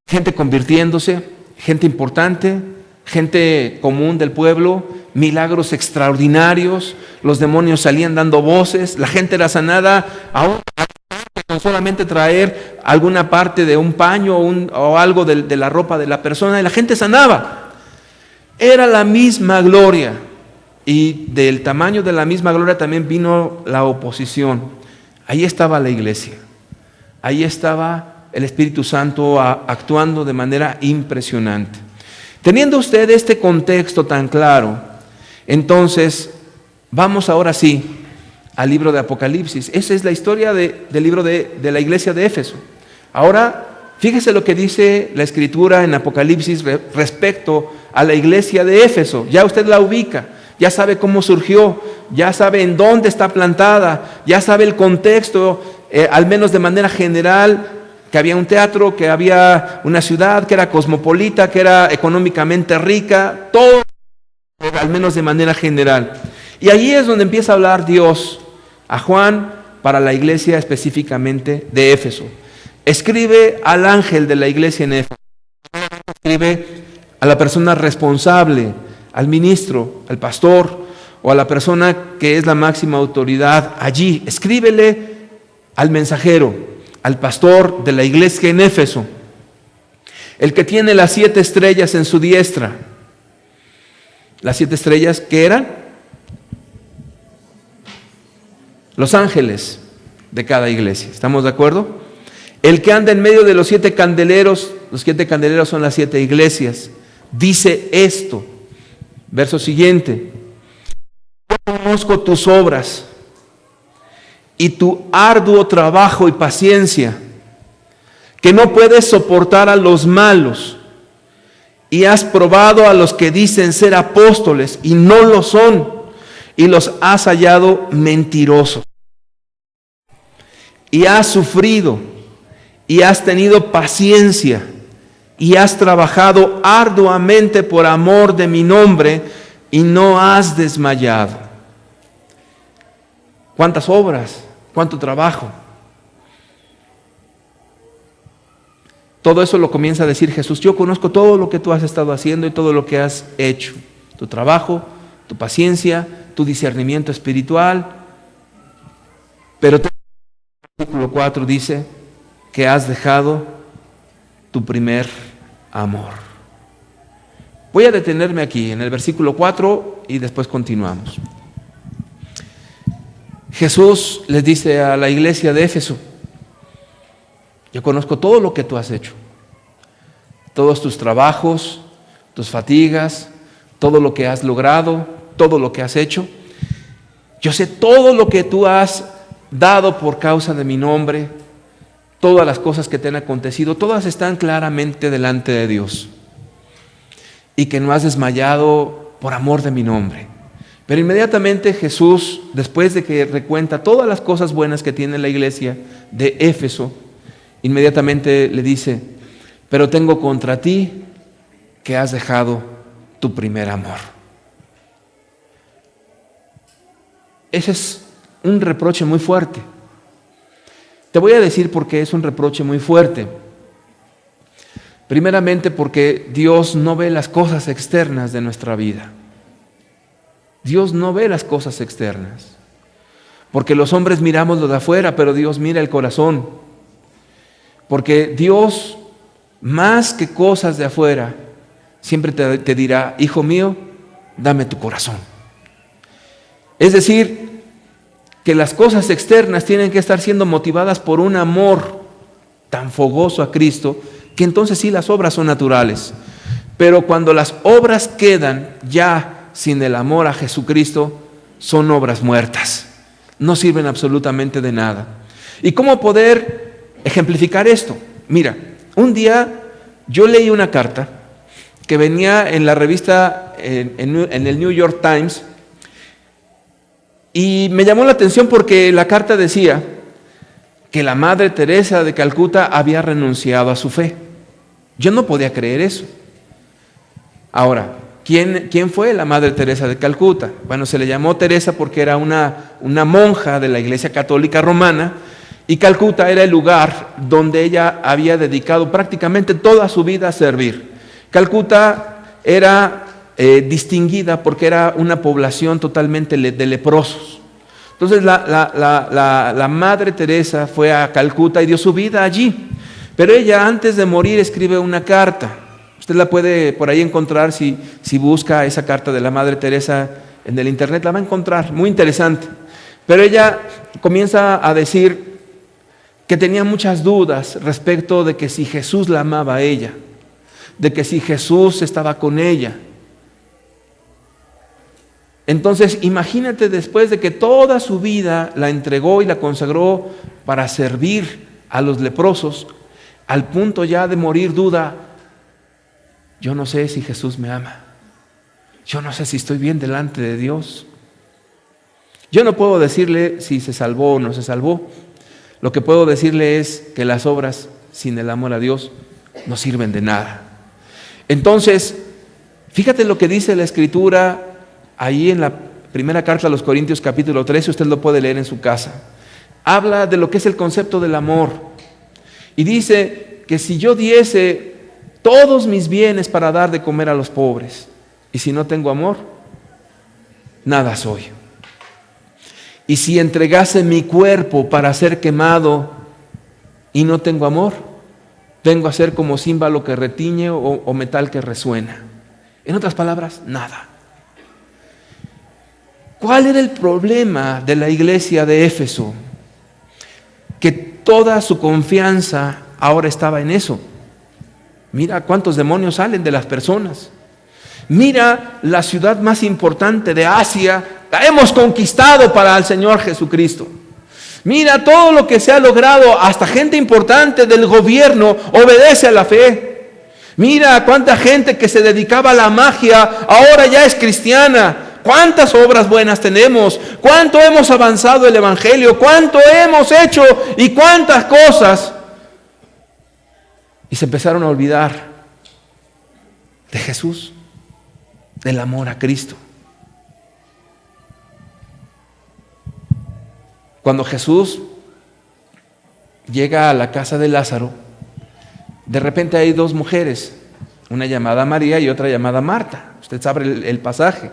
gente convirtiéndose, gente importante, gente común del pueblo, milagros extraordinarios, los demonios salían dando voces, la gente era sanada, aún con solamente traer alguna parte de un paño o algo de la ropa de la persona, y la gente sanaba. Era la misma gloria, y del tamaño de la misma gloria también vino la oposición. Ahí estaba la iglesia, ahí estaba el Espíritu Santo actuando de manera impresionante. Teniendo usted este contexto tan claro, entonces vamos ahora sí al libro de Apocalipsis. Esa es la historia del libro de la iglesia de Éfeso. Ahora, fíjese lo que dice la Escritura en Apocalipsis respecto a la iglesia de Éfeso. Ya usted la ubica, ya sabe cómo surgió, ya sabe en dónde está plantada, ya sabe el contexto, al menos de manera general, que había un teatro, que había una ciudad, que era cosmopolita, que era económicamente rica, todo, al menos de manera general. Y ahí es donde empieza a hablar Dios a Juan para la iglesia específicamente de Éfeso. Escribe al ángel de la iglesia en Éfeso, escribe a la persona responsable, al ministro, al pastor o a la persona que es la máxima autoridad allí. Escríbele al mensajero, al pastor de la iglesia en Éfeso, el que tiene las 7 estrellas en su diestra. Las 7 estrellas, ¿qué eran? Los ángeles de cada iglesia. ¿Estamos de acuerdo? El que anda en medio de los 7 candeleros, los 7 candeleros son las 7 iglesias. Dice esto, verso siguiente: yo conozco tus obras y tu arduo trabajo y paciencia, que no puedes soportar a los malos, y has probado a los que dicen ser apóstoles y no lo son, y los has hallado mentirosos. Y has sufrido, y has tenido paciencia, y has trabajado arduamente por amor de mi nombre, y no has desmayado. ¿Cuántas obras? ¿Cuánto trabajo? Todo eso lo comienza a decir Jesús. Yo conozco todo lo que tú has estado haciendo y todo lo que has hecho. Tu trabajo, tu paciencia, tu discernimiento espiritual. Pero el versículo 4 dice que has dejado tu primer amor. Voy a detenerme aquí en el versículo 4 y después continuamos. Jesús les dice a la iglesia de Éfeso: yo conozco todo lo que tú has hecho, todos tus trabajos, tus fatigas, todo lo que has logrado, todo lo que has hecho. Yo sé todo lo que tú has dado por causa de mi nombre, todas las cosas que te han acontecido, todas están claramente delante de Dios. Y que no has desmayado por amor de mi nombre. Pero inmediatamente Jesús, después de que recuenta todas las cosas buenas que tiene la iglesia de Éfeso, inmediatamente le dice: pero tengo contra ti que has dejado tu primer amor. Ese es un reproche muy fuerte. Te voy a decir por qué es un reproche muy fuerte. Primeramente porque Dios no ve las cosas externas de nuestra vida. Dios no ve las cosas externas. Porque los hombres miramos lo de afuera, pero Dios mira el corazón. Porque Dios, más que cosas de afuera, siempre te dirá: hijo mío, dame tu corazón. Es decir, que las cosas externas tienen que estar siendo motivadas por un amor tan fogoso a Cristo, que entonces sí las obras son naturales. Pero cuando las obras quedan ya sin el amor a Jesucristo, son obras muertas. No sirven absolutamente de nada. ¿Y cómo poder ejemplificar esto? Mira, un día yo leí una carta que venía en la revista, en el New York Times, y me llamó la atención porque la carta decía que la Madre Teresa de Calcuta había renunciado a su fe. Yo no podía creer eso. Ahora, ¿quién fue la Madre Teresa de Calcuta? Bueno, se le llamó Teresa porque era una monja de la Iglesia Católica Romana, y Calcuta era el lugar donde ella había dedicado prácticamente toda su vida a servir. Calcuta era distinguida porque era una población totalmente de leprosos. Entonces la Madre Teresa fue a Calcuta y dio su vida allí. Pero ella, antes de morir, escribe una carta. Usted la puede por ahí encontrar, si busca esa carta de la Madre Teresa en el internet, la va a encontrar, muy interesante. Pero ella comienza a decir que tenía muchas dudas respecto de que si Jesús la amaba a ella, de que si Jesús estaba con ella. Entonces, imagínate, después de que toda su vida la entregó y la consagró para servir a los leprosos, al punto ya de morir, duda: yo no sé si Jesús me ama, yo no sé si estoy bien delante de Dios. Yo no puedo decirle si se salvó o no se salvó. Lo que puedo decirle es que las obras sin el amor a Dios no sirven de nada. Entonces, fíjate lo que dice la Escritura ahí en la primera carta a los Corintios capítulo 13, usted lo puede leer en su casa. Habla de lo que es el concepto del amor. Y dice que si yo diese todos mis bienes para dar de comer a los pobres, y si no tengo amor, nada soy. Y si entregase mi cuerpo para ser quemado y no tengo amor, vengo a ser como címbalo que retiñe o metal que resuena. En otras palabras, nada. ¿Cuál era el problema de la iglesia de Éfeso? Que toda su confianza ahora estaba en eso. Mira cuántos demonios salen de las personas. Mira la ciudad más importante de Asia, la hemos conquistado para el Señor Jesucristo. Mira todo lo que se ha logrado, hasta gente importante del gobierno obedece a la fe. Mira cuánta gente que se dedicaba a la magia ahora ya es cristiana. Cuántas obras buenas tenemos, cuánto hemos avanzado el evangelio, cuánto hemos hecho y cuántas cosas. Y se empezaron a olvidar de Jesús, del amor a Cristo. Cuando Jesús llega a la casa de Lázaro, de repente hay dos mujeres, una llamada María y otra llamada Marta. Usted sabe el pasaje.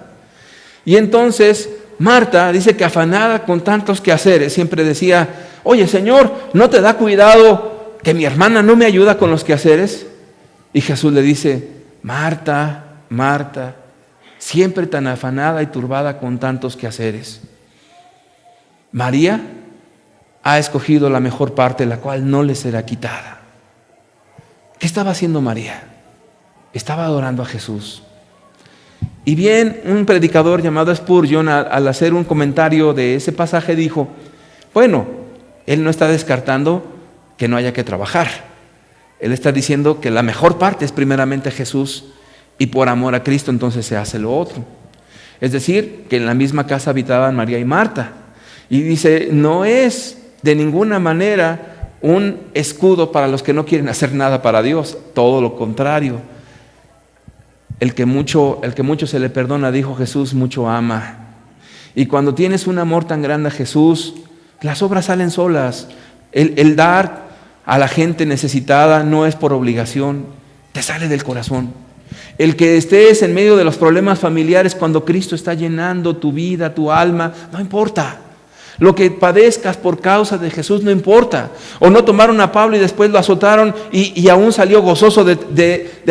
Y entonces Marta dice que afanada con tantos quehaceres, siempre decía: oye Señor, ¿no te da cuidado que mi hermana no me ayuda con los quehaceres? Y Jesús le dice: Marta, Marta, siempre tan afanada y turbada con tantos quehaceres. María ha escogido la mejor parte, la cual no le será quitada. ¿Qué estaba haciendo María? Estaba adorando a Jesús. Y bien, un predicador llamado Spurgeon, al hacer un comentario de ese pasaje, dijo, bueno, él no está descartando que no haya que trabajar. Él está diciendo que la mejor parte es primeramente Jesús y por amor a Cristo entonces se hace lo otro. Es decir, que en la misma casa habitaban María y Marta. Y dice, no es de ninguna manera un escudo para los que no quieren hacer nada para Dios, todo lo contrario. El que mucho se le perdona, dijo Jesús, mucho ama. Y cuando tienes un amor tan grande a Jesús, las obras salen solas. El dar a la gente necesitada no es por obligación, te sale del corazón. El que estés en medio de los problemas familiares cuando Cristo está llenando tu vida, tu alma, no importa. Lo que padezcas por causa de Jesús no importa. O no tomaron a Pablo y después lo azotaron y aún salió gozoso de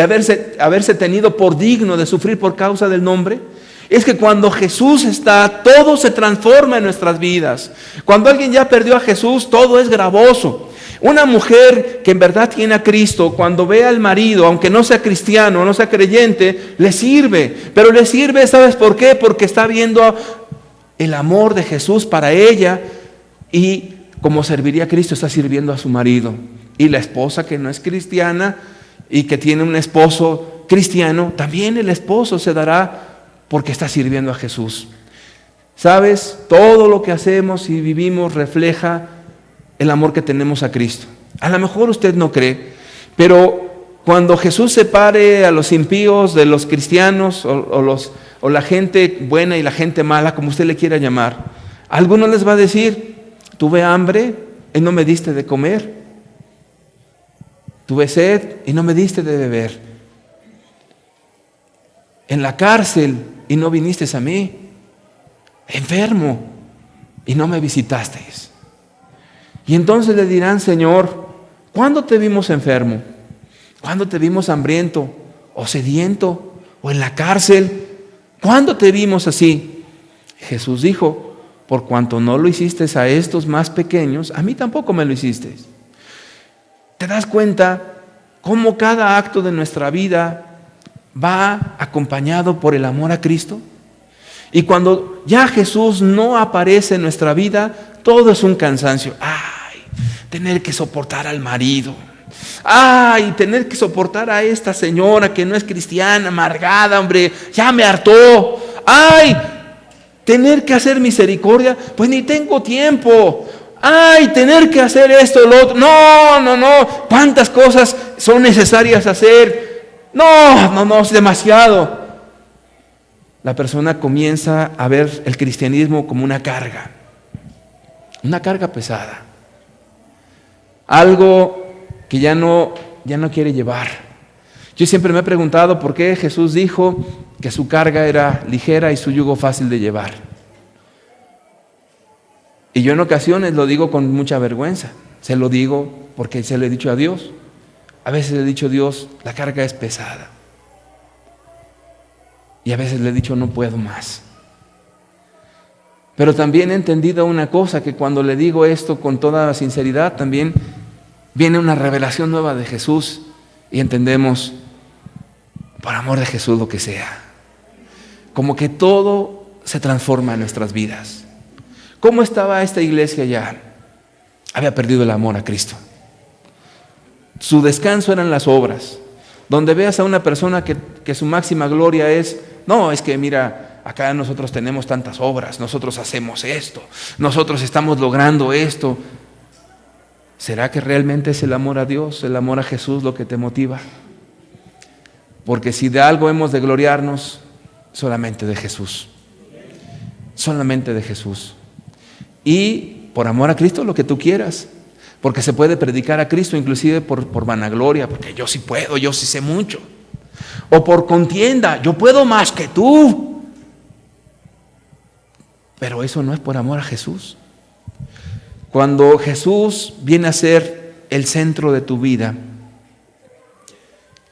haberse tenido por digno de sufrir por causa del nombre. Es que cuando Jesús está, todo se transforma en nuestras vidas. Cuando alguien ya perdió a Jesús, todo es gravoso. Una mujer que en verdad tiene a Cristo, cuando ve al marido, aunque no sea cristiano, no sea creyente, le sirve. Pero le sirve, ¿sabes por qué? Porque está viendo el amor de Jesús para ella y como serviría a Cristo, está sirviendo a su marido. Y la esposa que no es cristiana y que tiene un esposo cristiano, también el esposo se dará porque está sirviendo a Jesús. ¿Sabes? Todo lo que hacemos y vivimos refleja el amor que tenemos a Cristo. A lo mejor usted no cree, pero cuando Jesús separe a los impíos de los cristianos o la gente buena y la gente mala, como usted le quiera llamar, a algunos les va a decir, tuve hambre y no me diste de comer, tuve sed y no me diste de beber, en la cárcel y no viniste a mí, enfermo y no me visitasteis. Y entonces le dirán, Señor, ¿cuándo te vimos enfermo? ¿Cuándo te vimos hambriento o sediento o en la cárcel? ¿Cuándo te vimos así? Jesús dijo, por cuanto no lo hiciste a estos más pequeños, a mí tampoco me lo hiciste. ¿Te das cuenta cómo cada acto de nuestra vida va acompañado por el amor a Cristo? Y cuando ya Jesús no aparece en nuestra vida, todo es un cansancio. Ay, tener que soportar al marido. Ay, tener que soportar a esta señora que no es cristiana, amargada, hombre, ya me hartó. Ay, tener que hacer misericordia, pues ni tengo tiempo. Ay, tener que hacer esto, lo otro. No. ¿Cuántas cosas son necesarias hacer? No, es demasiado. La persona comienza a ver el cristianismo como una carga pesada. Algo que ya no quiere llevar. Yo siempre me he preguntado por qué Jesús dijo que su carga era ligera y su yugo fácil de llevar. Y yo en ocasiones lo digo con mucha vergüenza. Se lo digo porque se lo he dicho a Dios. A veces le he dicho a Dios, la carga es pesada. Y a veces le he dicho, no puedo más. Pero también he entendido una cosa, que cuando le digo esto con toda sinceridad, también viene una revelación nueva de Jesús y entendemos, por amor de Jesús, lo que sea. Como que todo se transforma en nuestras vidas. ¿Cómo estaba esta iglesia ya? Había perdido el amor a Cristo. Su descanso eran las obras. Donde veas a una persona que su máxima gloria es, no, es que mira, acá nosotros tenemos tantas obras, nosotros hacemos esto, nosotros estamos logrando esto. ¿Será que realmente es el amor a Dios, el amor a Jesús lo que te motiva? Porque si de algo hemos de gloriarnos, solamente de Jesús. Solamente de Jesús. Y por amor a Cristo lo que tú quieras. Porque se puede predicar a Cristo inclusive por vanagloria, porque yo sí puedo, yo sí sé mucho. O por contienda, yo puedo más que tú. Pero eso no es por amor a Jesús. Cuando Jesús viene a ser el centro de tu vida,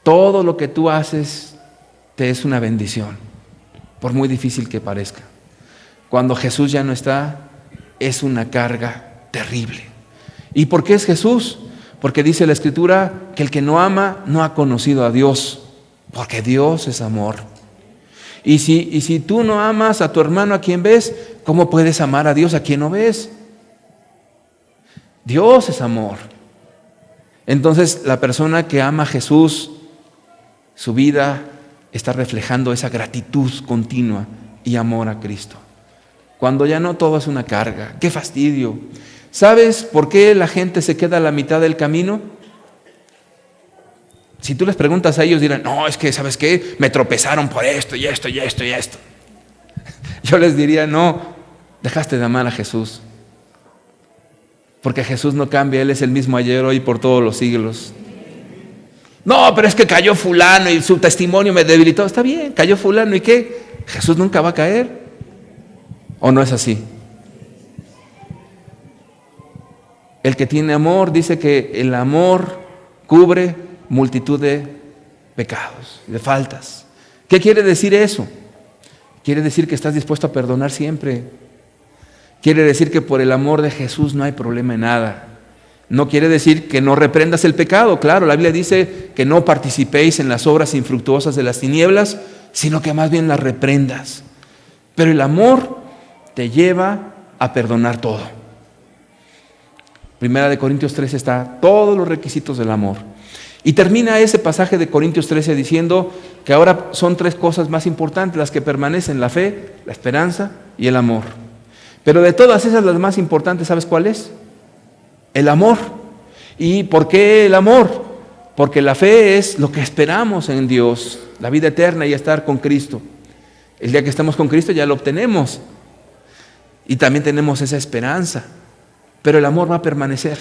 todo lo que tú haces te es una bendición, por muy difícil que parezca. Cuando Jesús ya no está, es una carga terrible. ¿Y por qué es Jesús? Porque dice la Escritura que el que no ama no ha conocido a Dios, porque Dios es amor. Y si tú no amas a tu hermano a quien ves, ¿cómo puedes amar a Dios a quien no ves? Dios es amor. Entonces, la persona que ama a Jesús, su vida está reflejando esa gratitud continua y amor a Cristo. Cuando ya no todo es una carga, ¡qué fastidio! ¿Sabes por qué la gente se queda a la mitad del camino? Si tú les preguntas a ellos, dirán, no, es que, ¿sabes qué? Me tropezaron por esto y esto y esto y esto. Yo les diría, no, dejaste de amar a Jesús. Porque Jesús no cambia, Él es el mismo ayer, hoy, por todos los siglos. No, pero es que cayó fulano y su testimonio me debilitó. Está bien, cayó fulano, ¿y qué? ¿Jesús nunca va a caer? ¿O no es así? El que tiene amor dice que el amor cubre multitud de pecados, de faltas. ¿Qué quiere decir eso? Quiere decir que estás dispuesto a perdonar siempre. Quiere decir que por el amor de Jesús no hay problema en nada. No quiere decir que no reprendas el pecado. Claro, la Biblia dice que no participéis en las obras infructuosas de las tinieblas, sino que más bien las reprendas. Pero el amor te lleva a perdonar todo. Primera de Corintios 13 está todos los requisitos del amor. Y termina ese pasaje de Corintios 13 diciendo que ahora son 3 cosas más importantes las que permanecen: la fe, la esperanza y el amor. Pero de todas esas, las más importantes, ¿sabes cuál es? El amor. ¿Y por qué el amor? Porque la fe es lo que esperamos en Dios, la vida eterna y estar con Cristo. El día que estamos con Cristo ya lo obtenemos. Y también tenemos esa esperanza. Pero el amor va a permanecer,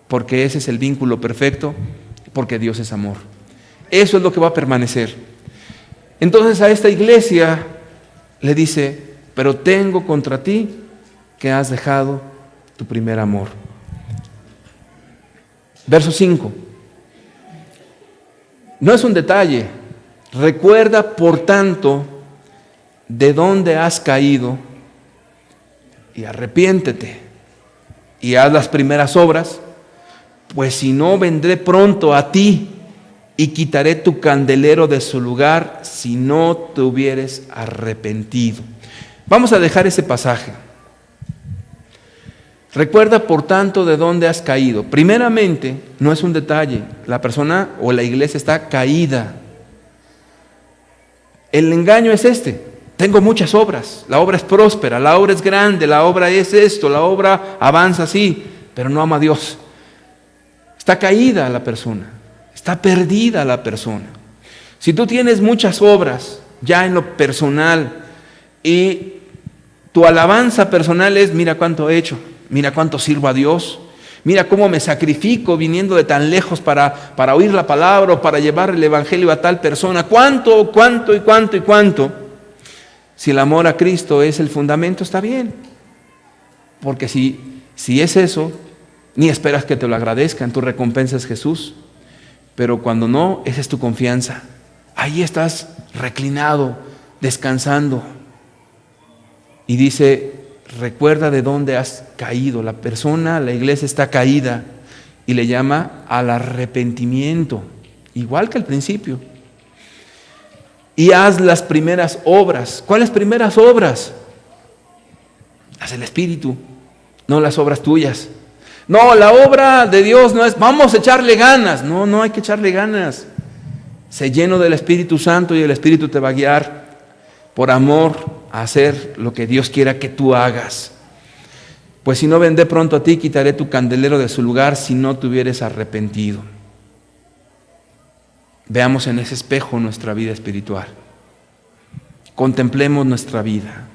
porque ese es el vínculo perfecto, porque Dios es amor. Eso es lo que va a permanecer. Entonces a esta iglesia le dice: pero tengo contra ti que has dejado tu primer amor. Verso 5. No es un detalle. Recuerda, por tanto, de dónde has caído y arrepiéntete y haz las primeras obras, pues si no, vendré pronto a ti y quitaré tu candelero de su lugar si no te hubieres arrepentido. Vamos a dejar ese pasaje. Recuerda, por tanto, de dónde has caído. Primeramente, no es un detalle. La persona o la iglesia está caída. El engaño es este: tengo muchas obras, la obra es próspera, la obra es grande, la obra es esto, la obra avanza así, pero no ama a Dios. Está caída la persona, está perdida la persona. Si tú tienes muchas obras ya en lo personal y tu alabanza personal es: mira cuánto he hecho, mira cuánto sirvo a Dios, mira cómo me sacrifico viniendo de tan lejos para oír la palabra o para llevar el evangelio a tal persona, cuánto. Si el amor a Cristo es el fundamento, está bien. Porque si es eso, ni esperas que te lo agradezcan, tu recompensa es Jesús. Pero cuando no, esa es tu confianza. Ahí estás reclinado, descansando. Y dice: recuerda de dónde has caído. La persona, la iglesia está caída y le llama al arrepentimiento, igual que al principio. Y haz las primeras obras. ¿Cuáles primeras obras? Las del Espíritu, no las obras tuyas. No, la obra de Dios no es vamos a echarle ganas. No hay que echarle ganas. Sé lleno del Espíritu Santo y el Espíritu te va a guiar por amor a hacer lo que Dios quiera que tú hagas. Pues si no, vendré pronto a ti, quitaré tu candelero de su lugar si no te hubieres arrepentido. Veamos en ese espejo nuestra vida espiritual. Contemplemos nuestra vida.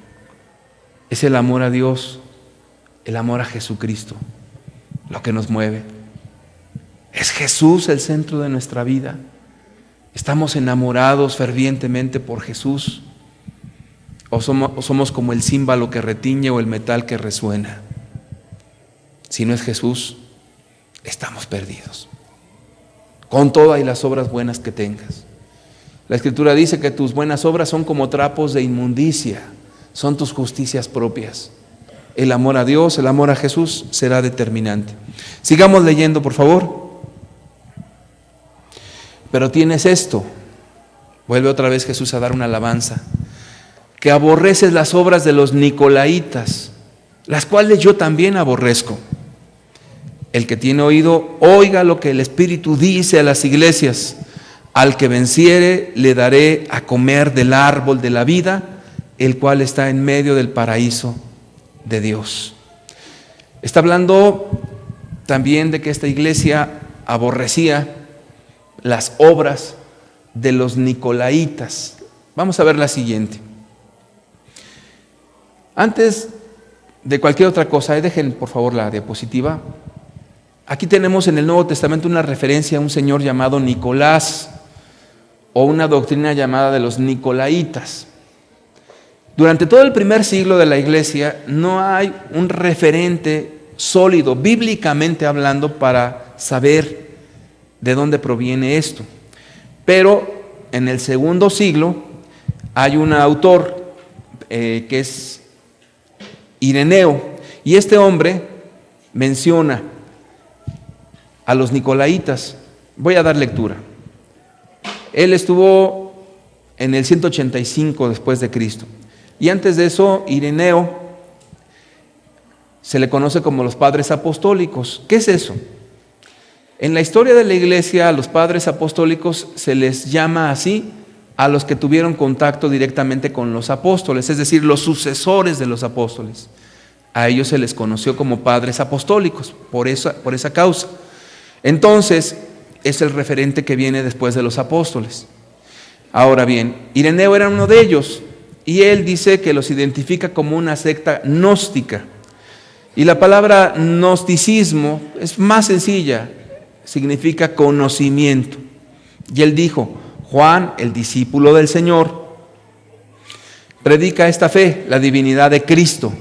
Es el amor a Dios, el amor a Jesucristo, lo que nos mueve. ¿Es Jesús el centro de nuestra vida? ¿Estamos enamorados fervientemente por Jesús? ¿O somos como el címbalo que retiñe o el metal que resuena? Si no es Jesús, estamos perdidos, con todas y las obras buenas que tengas. La Escritura dice que tus buenas obras son como trapos de inmundicia, son tus justicias propias. El amor a Dios, el amor a Jesús será determinante. Sigamos leyendo, por favor. Pero tienes esto: Vuelve otra vez Jesús a dar una alabanza. Que aborreces las obras de los nicolaitas, las cuales yo también aborrezco. El que tiene oído, oiga lo que el Espíritu dice a las iglesias. Al que venciere, le daré a comer del árbol de la vida, el cual está en medio del paraíso de Dios. Está hablando también de que esta iglesia aborrecía las obras de los nicolaitas. Vamos a ver la siguiente. Antes de cualquier otra cosa, dejen por favor la diapositiva. Aquí tenemos en el Nuevo Testamento una referencia a un señor llamado Nicolás, o una doctrina llamada de los nicolaitas. Durante todo el primer siglo de la iglesia no hay un referente sólido, bíblicamente hablando, para saber de dónde proviene esto. Pero en el segundo siglo hay un autor que es Ireneo, y este hombre menciona a los nicolaitas. Voy a dar lectura. Él estuvo en el 185 después de Cristo. Y antes de eso, Ireneo se le conoce como los padres apostólicos. ¿Qué es eso? En la historia de la iglesia, a los padres apostólicos se les llama así a los que tuvieron contacto directamente con los apóstoles, es decir, los sucesores de los apóstoles. A ellos se les conoció como padres apostólicos, por esa causa. Entonces, es el referente que viene después de los apóstoles. Ahora bien, Ireneo era uno de ellos, y él dice que los identifica como una secta gnóstica. Y la palabra gnosticismo es más sencilla, significa conocimiento. Y él dijo: Juan, el discípulo del Señor, predica esta fe, la divinidad de Cristo,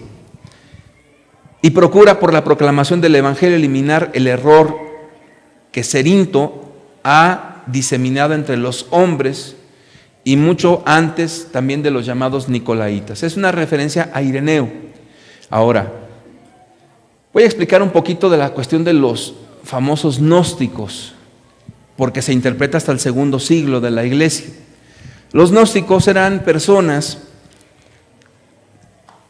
y procura por la proclamación del Evangelio eliminar el error que Cerinto ha diseminado entre los hombres, y mucho antes también de los llamados nicolaitas. Es una referencia a Ireneo. Ahora, voy a explicar un poquito de la cuestión de los famosos gnósticos, porque se interpreta hasta el segundo siglo de la iglesia. Los gnósticos eran personas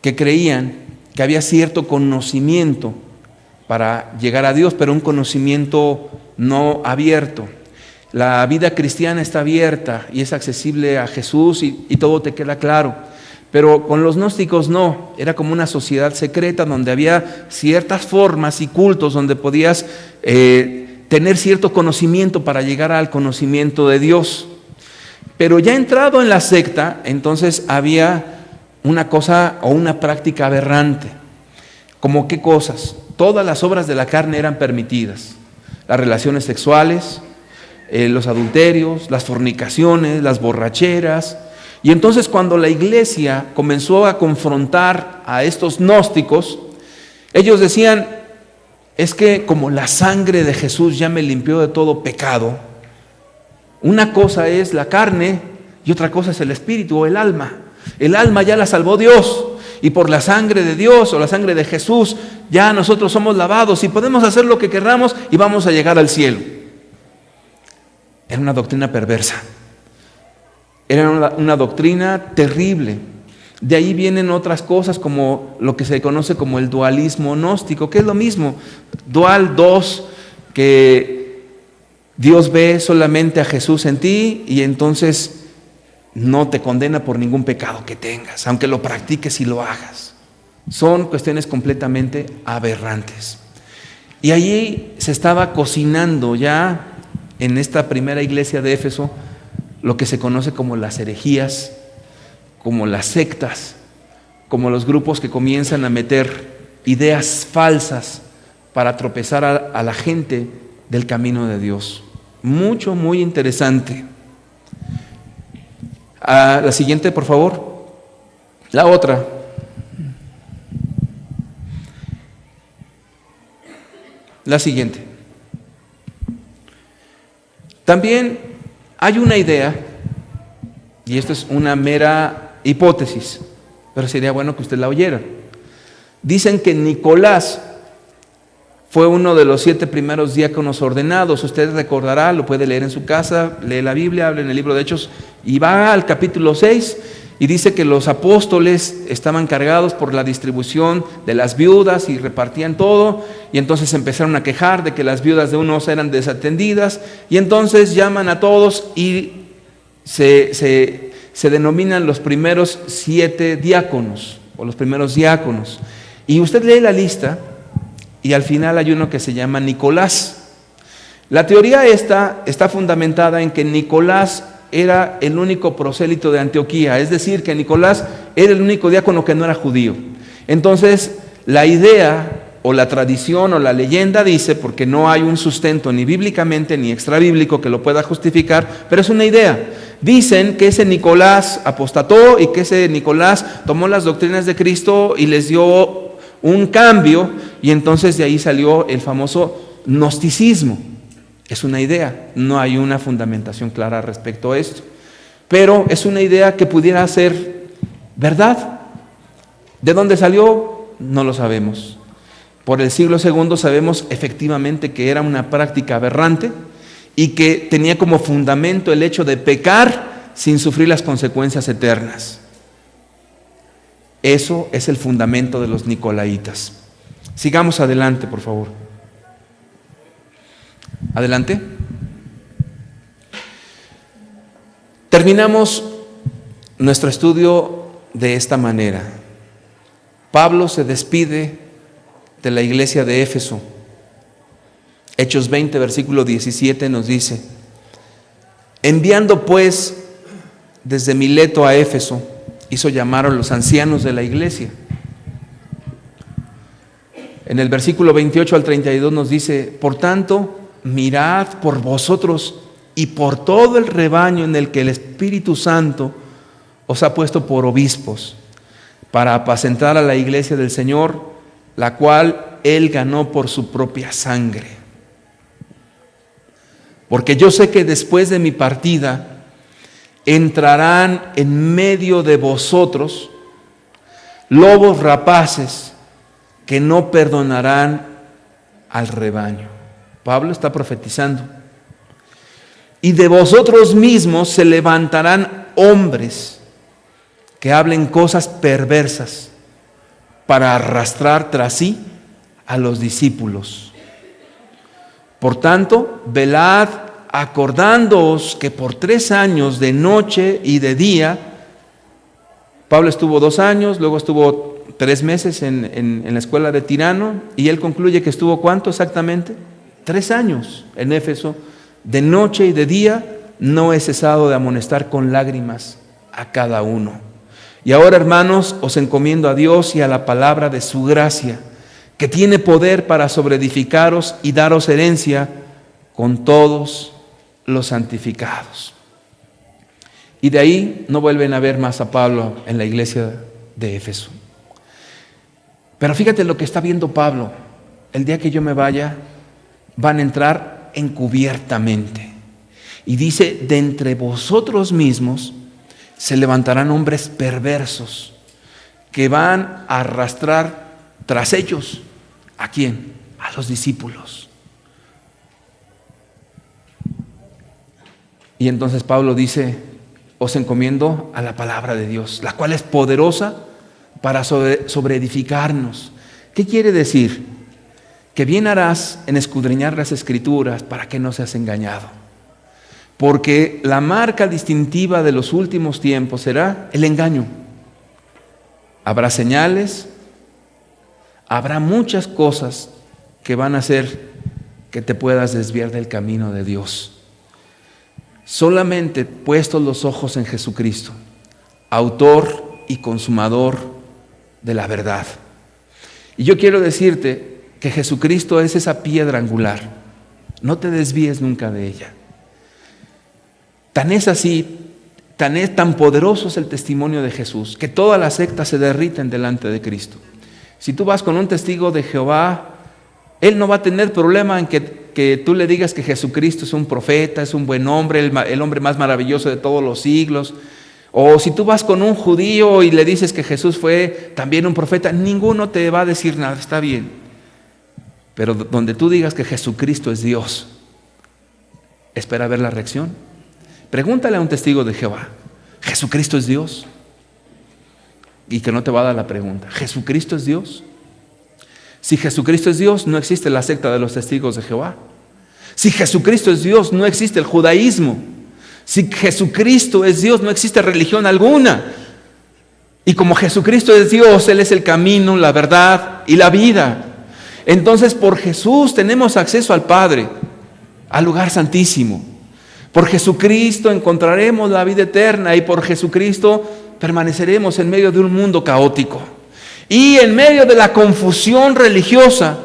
que creían que había cierto conocimiento para llegar a Dios, pero un conocimiento no abierto. La vida cristiana está abierta y es accesible a Jesús y todo te queda claro. Pero con los gnósticos no, era como una sociedad secreta donde había ciertas formas y cultos donde podías tener cierto conocimiento para llegar al conocimiento de Dios. Pero ya entrado en la secta, entonces había una cosa o una práctica aberrante. ¿Cómo qué cosas? Todas las obras de la carne eran permitidas. Las relaciones sexuales, los adulterios, las fornicaciones, las borracheras. Y entonces cuando la iglesia comenzó a confrontar a estos gnósticos, ellos decían: es que como la sangre de Jesús ya me limpió de todo pecado, una cosa es la carne y otra cosa es el espíritu o el alma. El alma ya la salvó Dios, y por la sangre de Dios o la sangre de Jesús ya nosotros somos lavados y podemos hacer lo que queramos y vamos a llegar al cielo. Era una doctrina perversa. Era una doctrina terrible. De ahí vienen otras cosas como lo que se conoce como el dualismo gnóstico, que es lo mismo. Dual, dos, que Dios ve solamente a Jesús en ti y entonces no te condena por ningún pecado que tengas, aunque lo practiques y lo hagas. Son cuestiones completamente aberrantes. Y allí se estaba cocinando ya en esta primera iglesia de Éfeso lo que se conoce como las herejías, como las sectas, como los grupos que comienzan a meter ideas falsas para tropezar a la gente del camino de Dios. Muy interesante. La siguiente, por favor. La otra. La siguiente. También hay una idea, y esto es una mera hipótesis, pero sería bueno que usted la oyera. Dicen que Nicolás Fue uno de los 7 primeros diáconos ordenados. Usted recordará, lo puede leer en su casa, lee la Biblia, habla en el libro de Hechos, y va al capítulo 6 y dice que los apóstoles estaban cargados por la distribución de las viudas y repartían todo, y entonces empezaron a quejar de que las viudas de unos eran desatendidas, y entonces llaman a todos y se denominan los primeros 7 diáconos, o los primeros diáconos. Y usted lee la lista, y al final hay uno que se llama Nicolás. La teoría esta está fundamentada en que Nicolás era el único prosélito de Antioquía, es decir, que Nicolás era el único diácono que no era judío. Entonces, la idea o la tradición o la leyenda dice, porque no hay un sustento ni bíblicamente ni extrabíblico que lo pueda justificar, pero es una idea. Dicen que ese Nicolás apostató y que ese Nicolás tomó las doctrinas de Cristo y les dio un cambio, y entonces de ahí salió el famoso gnosticismo. Es una idea, no hay una fundamentación clara respecto a esto, pero es una idea que pudiera ser verdad. ¿De dónde salió? No lo sabemos. Por el siglo II sabemos efectivamente que era una práctica aberrante y que tenía como fundamento el hecho de pecar sin sufrir las consecuencias eternas. Eso es el fundamento de los nicolaitas. Sigamos adelante, por favor. Adelante. Terminamos nuestro estudio de esta manera. Pablo se despide de la iglesia de Éfeso. Hechos 20, versículo 17 nos dice: enviando pues desde Mileto a Éfeso, hizo llamar a los ancianos de la iglesia. En el versículo 28 al 32 nos dice: por tanto, mirad por vosotros y por todo el rebaño en el que el Espíritu Santo os ha puesto por obispos, para apacentar a la iglesia del Señor, la cual Él ganó por su propia sangre. Porque yo sé que después de mi partida entrarán en medio de vosotros lobos rapaces que no perdonarán al rebaño. Pablo está profetizando. Y de vosotros mismos se levantarán hombres que hablen cosas perversas para arrastrar tras sí a los discípulos. Por tanto, velad, acordándoos que por 3 años de noche y de día, Pablo estuvo 2 años, luego estuvo 3 meses en la escuela de Tirano, y él concluye que estuvo ¿cuánto exactamente? 3 años en Éfeso, de noche y de día, no he cesado de amonestar con lágrimas a cada uno. Y ahora, hermanos, os encomiendo a Dios y a la palabra de su gracia, que tiene poder para sobreedificaros y daros herencia con todos los santificados. Y de ahí no vuelven a ver más a Pablo en la iglesia de Éfeso. Pero fíjate lo que está viendo Pablo: el día que yo me vaya, van a entrar encubiertamente. Y dice: de entre vosotros mismos se levantarán hombres perversos que van a arrastrar tras ellos. ¿A quién? A los discípulos. Y entonces Pablo dice: os encomiendo a la palabra de Dios, la cual es poderosa para sobreedificarnos. ¿Qué quiere decir? Que bien harás en escudriñar las Escrituras para que no seas engañado. Porque la marca distintiva de los últimos tiempos será el engaño. Habrá señales, habrá muchas cosas que van a hacer que te puedas desviar del camino de Dios. Solamente puestos los ojos en Jesucristo, autor y consumador de la verdad. Y yo quiero decirte que Jesucristo es esa piedra angular. No te desvíes nunca de ella. Tan es así, tan poderoso es el testimonio de Jesús, que todas las sectas se derriten delante de Cristo. Si tú vas con un testigo de Jehová, él no va a tener problema en que tú le digas que Jesucristo es un profeta, es un buen hombre, el hombre más maravilloso de todos los siglos. O si tú vas con un judío y le dices que Jesús fue también un profeta, ninguno te va a decir nada, está bien. Pero donde tú digas que Jesucristo es Dios, espera ver la reacción. Pregúntale a un testigo de Jehová, ¿Jesucristo es Dios? Y que no te va a dar la pregunta, ¿Jesucristo es Dios? Si Jesucristo es Dios, no existe la secta de los testigos de Jehová. Si Jesucristo es Dios, no existe el judaísmo. Si Jesucristo es Dios, no existe religión alguna. Y como Jesucristo es Dios, Él es el camino, la verdad y la vida. Entonces por Jesús tenemos acceso al Padre, al lugar santísimo. Por Jesucristo encontraremos la vida eterna y por Jesucristo permaneceremos en medio de un mundo caótico. Y en medio de la confusión religiosa,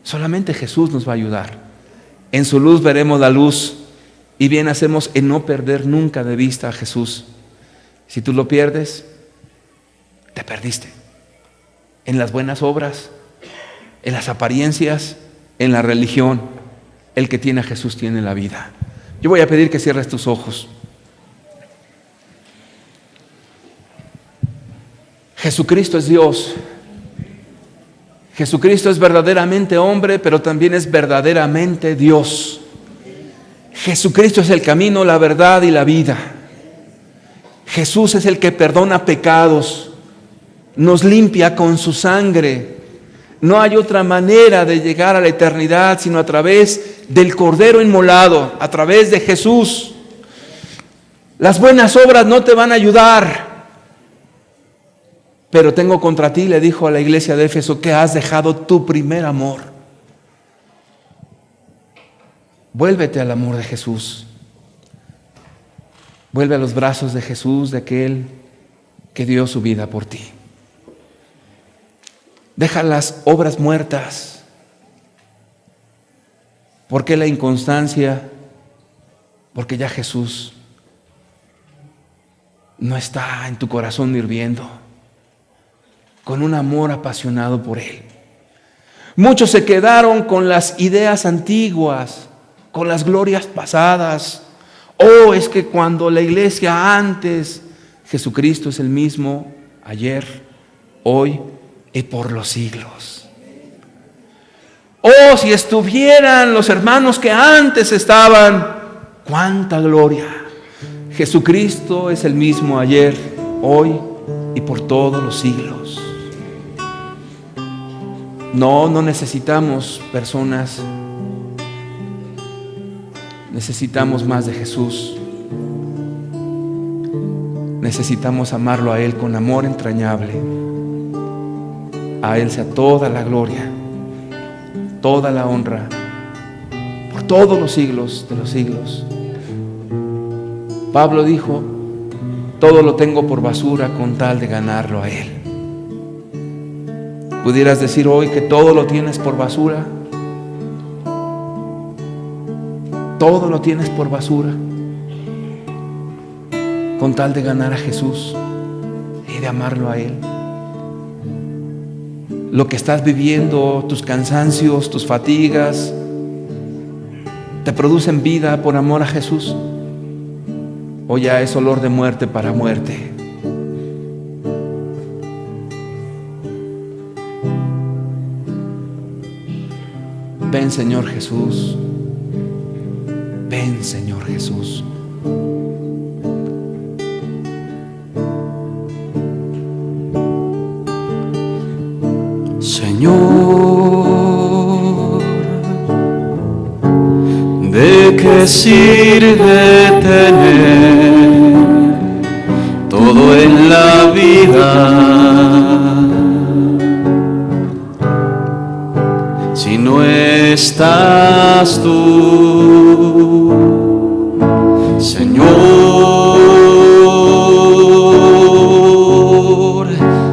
solamente Jesús nos va a ayudar. En su luz veremos la luz y bien hacemos en no perder nunca de vista a Jesús. Si tú lo pierdes, te perdiste. En las buenas obras, en las apariencias, en la religión, el que tiene a Jesús tiene la vida. Yo voy a pedir que cierres tus ojos. Jesucristo es Dios. Jesucristo es verdaderamente hombre, pero también es verdaderamente Dios. Jesucristo es el camino, la verdad y la vida. Jesús es el que perdona pecados, nos limpia con su sangre. No hay otra manera de llegar a la eternidad sino a través del Cordero inmolado, a través de Jesús. Las buenas obras no te van a ayudar. Pero tengo contra ti, le dijo a la iglesia de Éfeso, que has dejado tu primer amor. Vuélvete al amor de Jesús. Vuelve a los brazos de Jesús, de aquel que dio su vida por ti. Deja las obras muertas. ¿Por qué la inconstancia? Porque ya Jesús no está en tu corazón hirviendo, con un amor apasionado por Él. Muchos se quedaron con las ideas antiguas, con las glorias pasadas. Oh, es que cuando la iglesia antes, Jesucristo es el mismo ayer, hoy y por los siglos. Oh, si estuvieran los hermanos que antes estaban, cuánta gloria. Jesucristo es el mismo ayer, hoy y por todos los siglos. No necesitamos personas. Necesitamos más de Jesús. Necesitamos amarlo a Él con amor entrañable. A Él sea toda la gloria, toda la honra, por todos los siglos de los siglos. Pablo dijo, todo lo tengo por basura con tal de ganarlo a Él. ¿Pudieras decir hoy que todo lo tienes por basura? Todo lo tienes por basura con tal de ganar a Jesús y de amarlo a Él. Lo que estás viviendo, tus cansancios, tus fatigas, ¿te producen vida por amor a Jesús? ¿O ya es olor de muerte para muerte? Ven, Señor Jesús. Ven, Señor Jesús. Señor, ¿de qué sirve tener todo en la vida si no estás tú, Señor?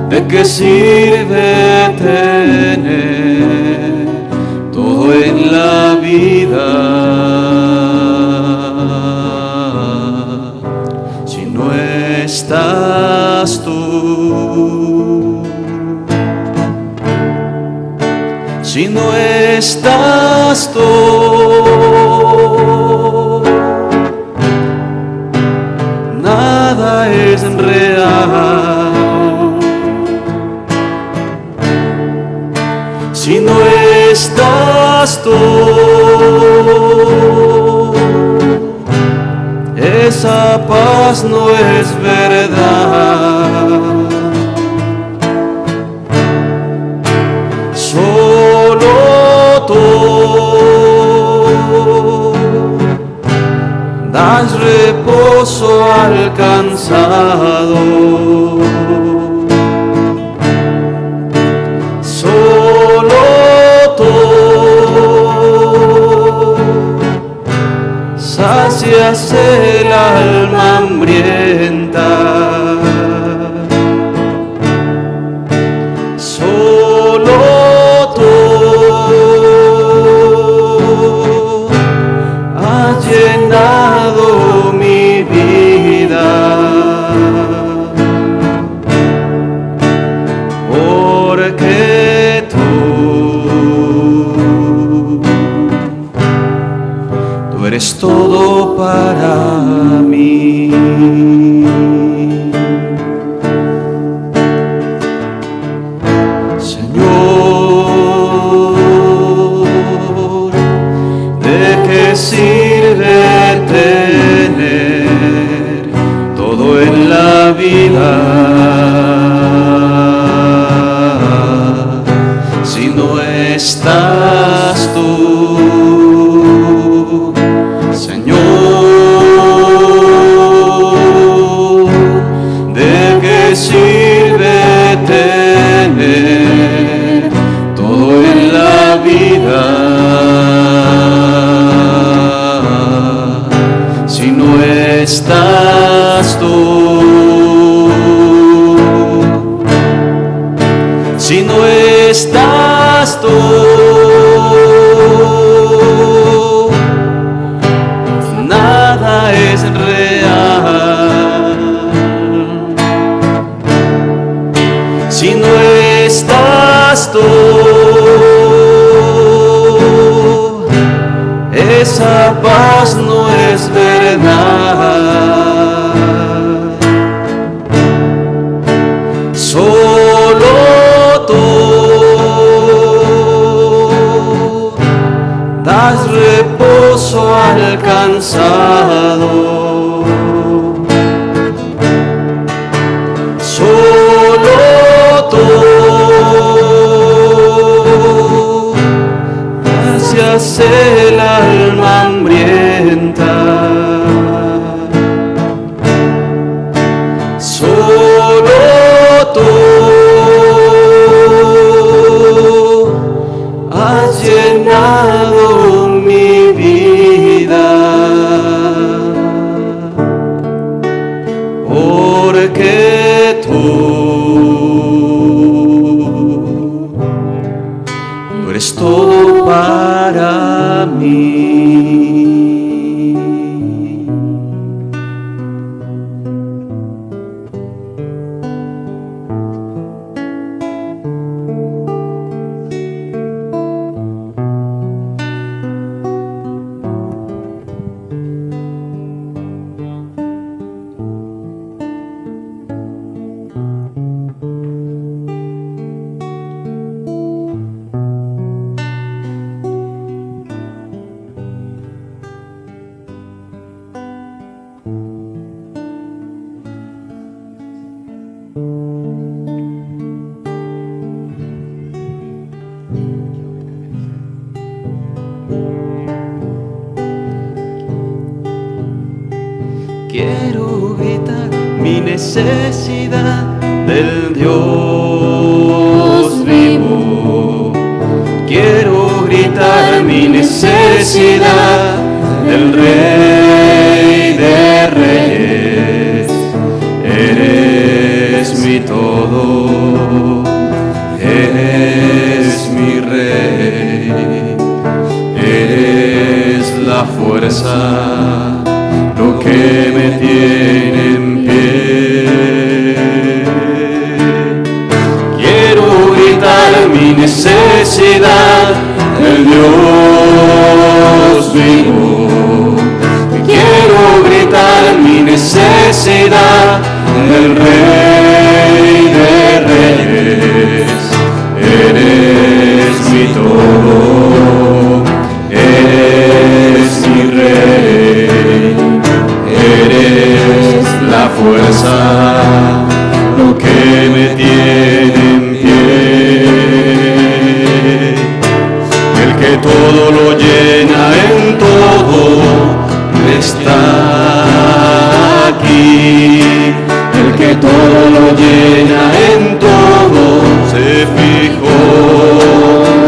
¿De qué sirve tener todo en la vida si no estás tú? Si no estás tú, nada es real. Si no estás estás tú, esa paz no es verdad. Solo tú das reposo al cansado. Solo tú sacias el alma hambrienta. Solo tú has llenado mi vida, porque tú eres todo para mí. Señor, ¿de qué sirve tener todo en la vida si no estás tú? Señor, ¿de qué sirve tener todo en la vida si no estás tú? Si no estás tú, nada es real. Si no estás tú, esa paz no es verdad. Solo tú das reposo al cansado. Solo tú sacias el alma hambrienta. Solo tú has llenado mi vida, porque tú eres todo para mí. Quiero gritar mi necesidad del Dios vivo. Quiero gritar mi necesidad del Rey de Reyes. Eres mi todo, eres mi Rey, eres la fuerza, lo que me tiene en pie. Quiero gritar mi necesidad del Dios vivo. Quiero gritar mi necesidad del Rey de Reyes. Eres mi todo, todo lo llena en todo, está aquí. El que todo lo llena en todo, se fijó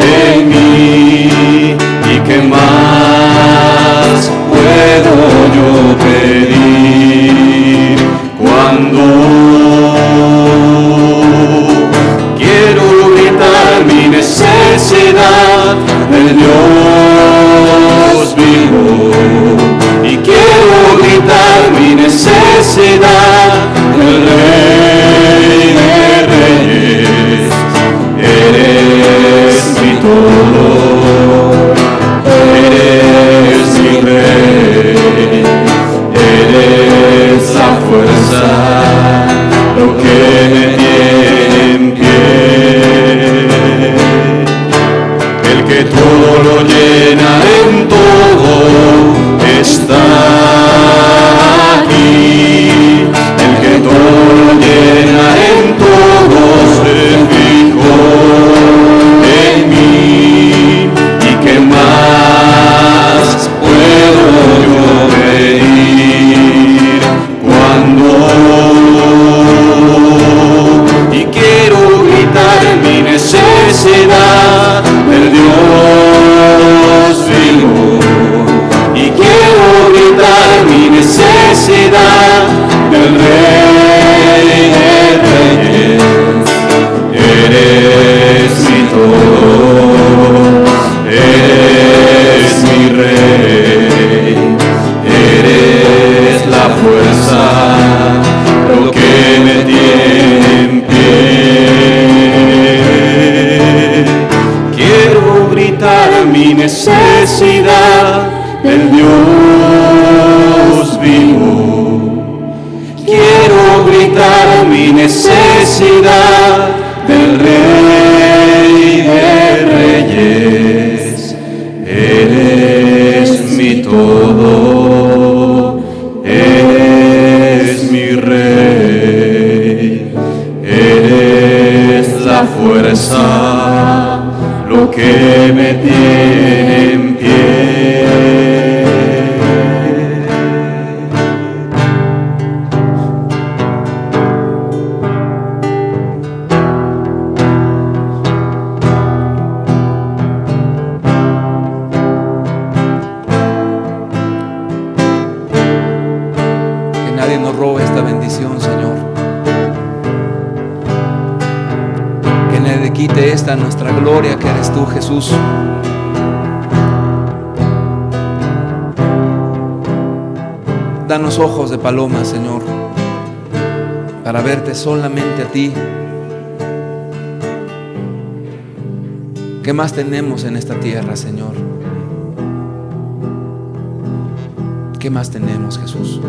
en mí. ¿Y qué más puedo yo pedir cuando quiero gritar mi necesidad del Dios vivo? Y quiero gritar mi necesidad del Rey de Reyes. Eres mi todo, eres mi Rey, eres la fuerza, lo que me tiene en pie. El que todo lo llena en todo, está aquí. El que todo lo llena en todo, se fijó en mí. ¿Y qué más puedo yo pedir cuando y quiero gritar mi necesidad del Dios vivo? Y quiero gritar mi necesidad del Rey de Reyes. Eres mi todo, eres mi Rey, eres la fuerza, lo que me tiene en pie. Quiero gritar mi necesidad del Dios vivo. Quiero gritar mi necesidad del Rey de Reyes. Eres mi todo, eres mi Rey, eres la fuerza, lo que me tiene en pie. Quite esta nuestra gloria que eres tú, Jesús. Danos ojos de paloma, Señor, para verte solamente a ti. ¿Qué más tenemos en esta tierra, Señor? ¿Qué más tenemos, Jesús?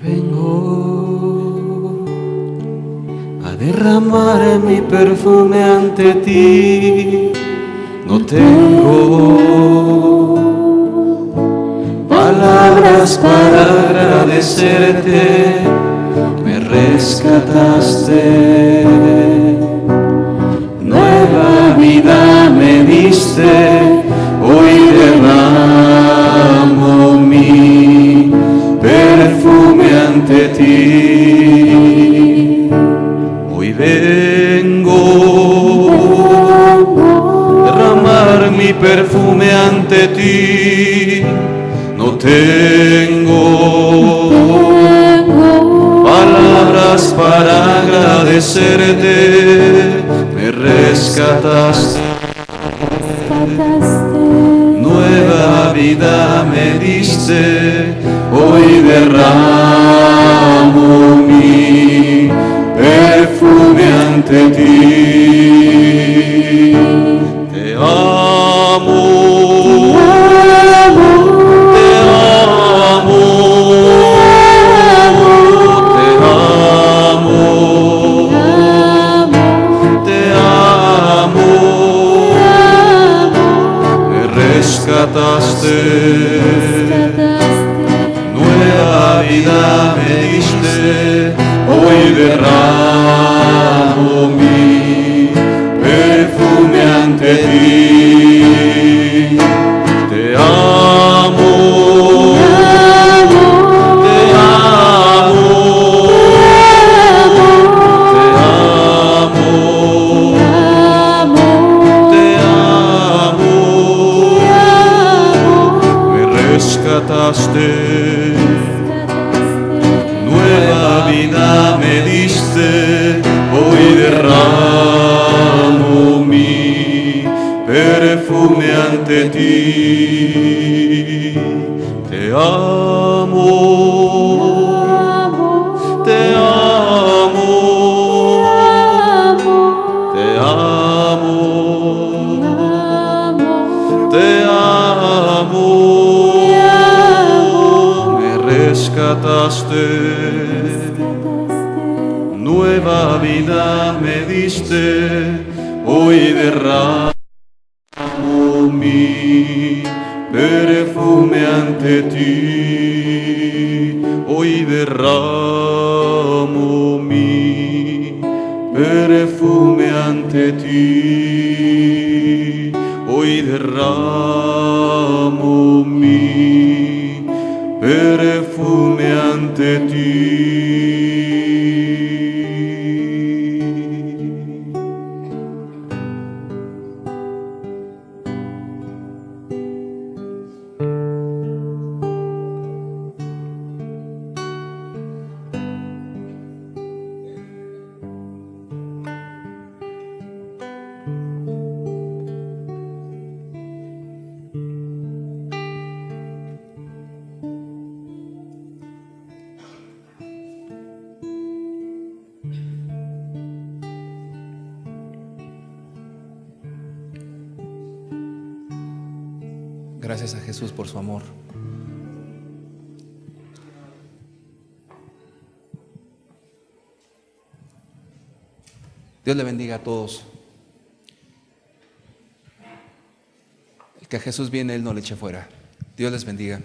Vengo a derramar mi perfume ante ti. No tengo palabras para agradecerte. Me rescataste, nueva vida me diste. Hoy derramo mi perfume ante ti. Hoy vengo a derramar mi perfume ante ti. No tengo palabras para agradecerte. Me rescataste, nueva vida me diste. Hoy derramo mi perfume ante ti. Te amo, te amo, te amo, te amo. Me rescataste, nueva vida me diste. Hoy derramo mi perfume ante ti. Te amo, te amo, te amo, te amo. Me rescataste, nueva vida me diste. Hoy derramo mi perfume ante ti. Te amo, te amo, te amo, te amo. Me rescataste, nueva vida me diste. Hoy derramo mi perfume ante ti. Hoy derramo mi perfume ante ti. Hoy derramo mi perfume ante ti. Gracias a Jesús por su amor. Dios le bendiga a todos. El que a Jesús viene, Él no le eche fuera. Dios les bendiga.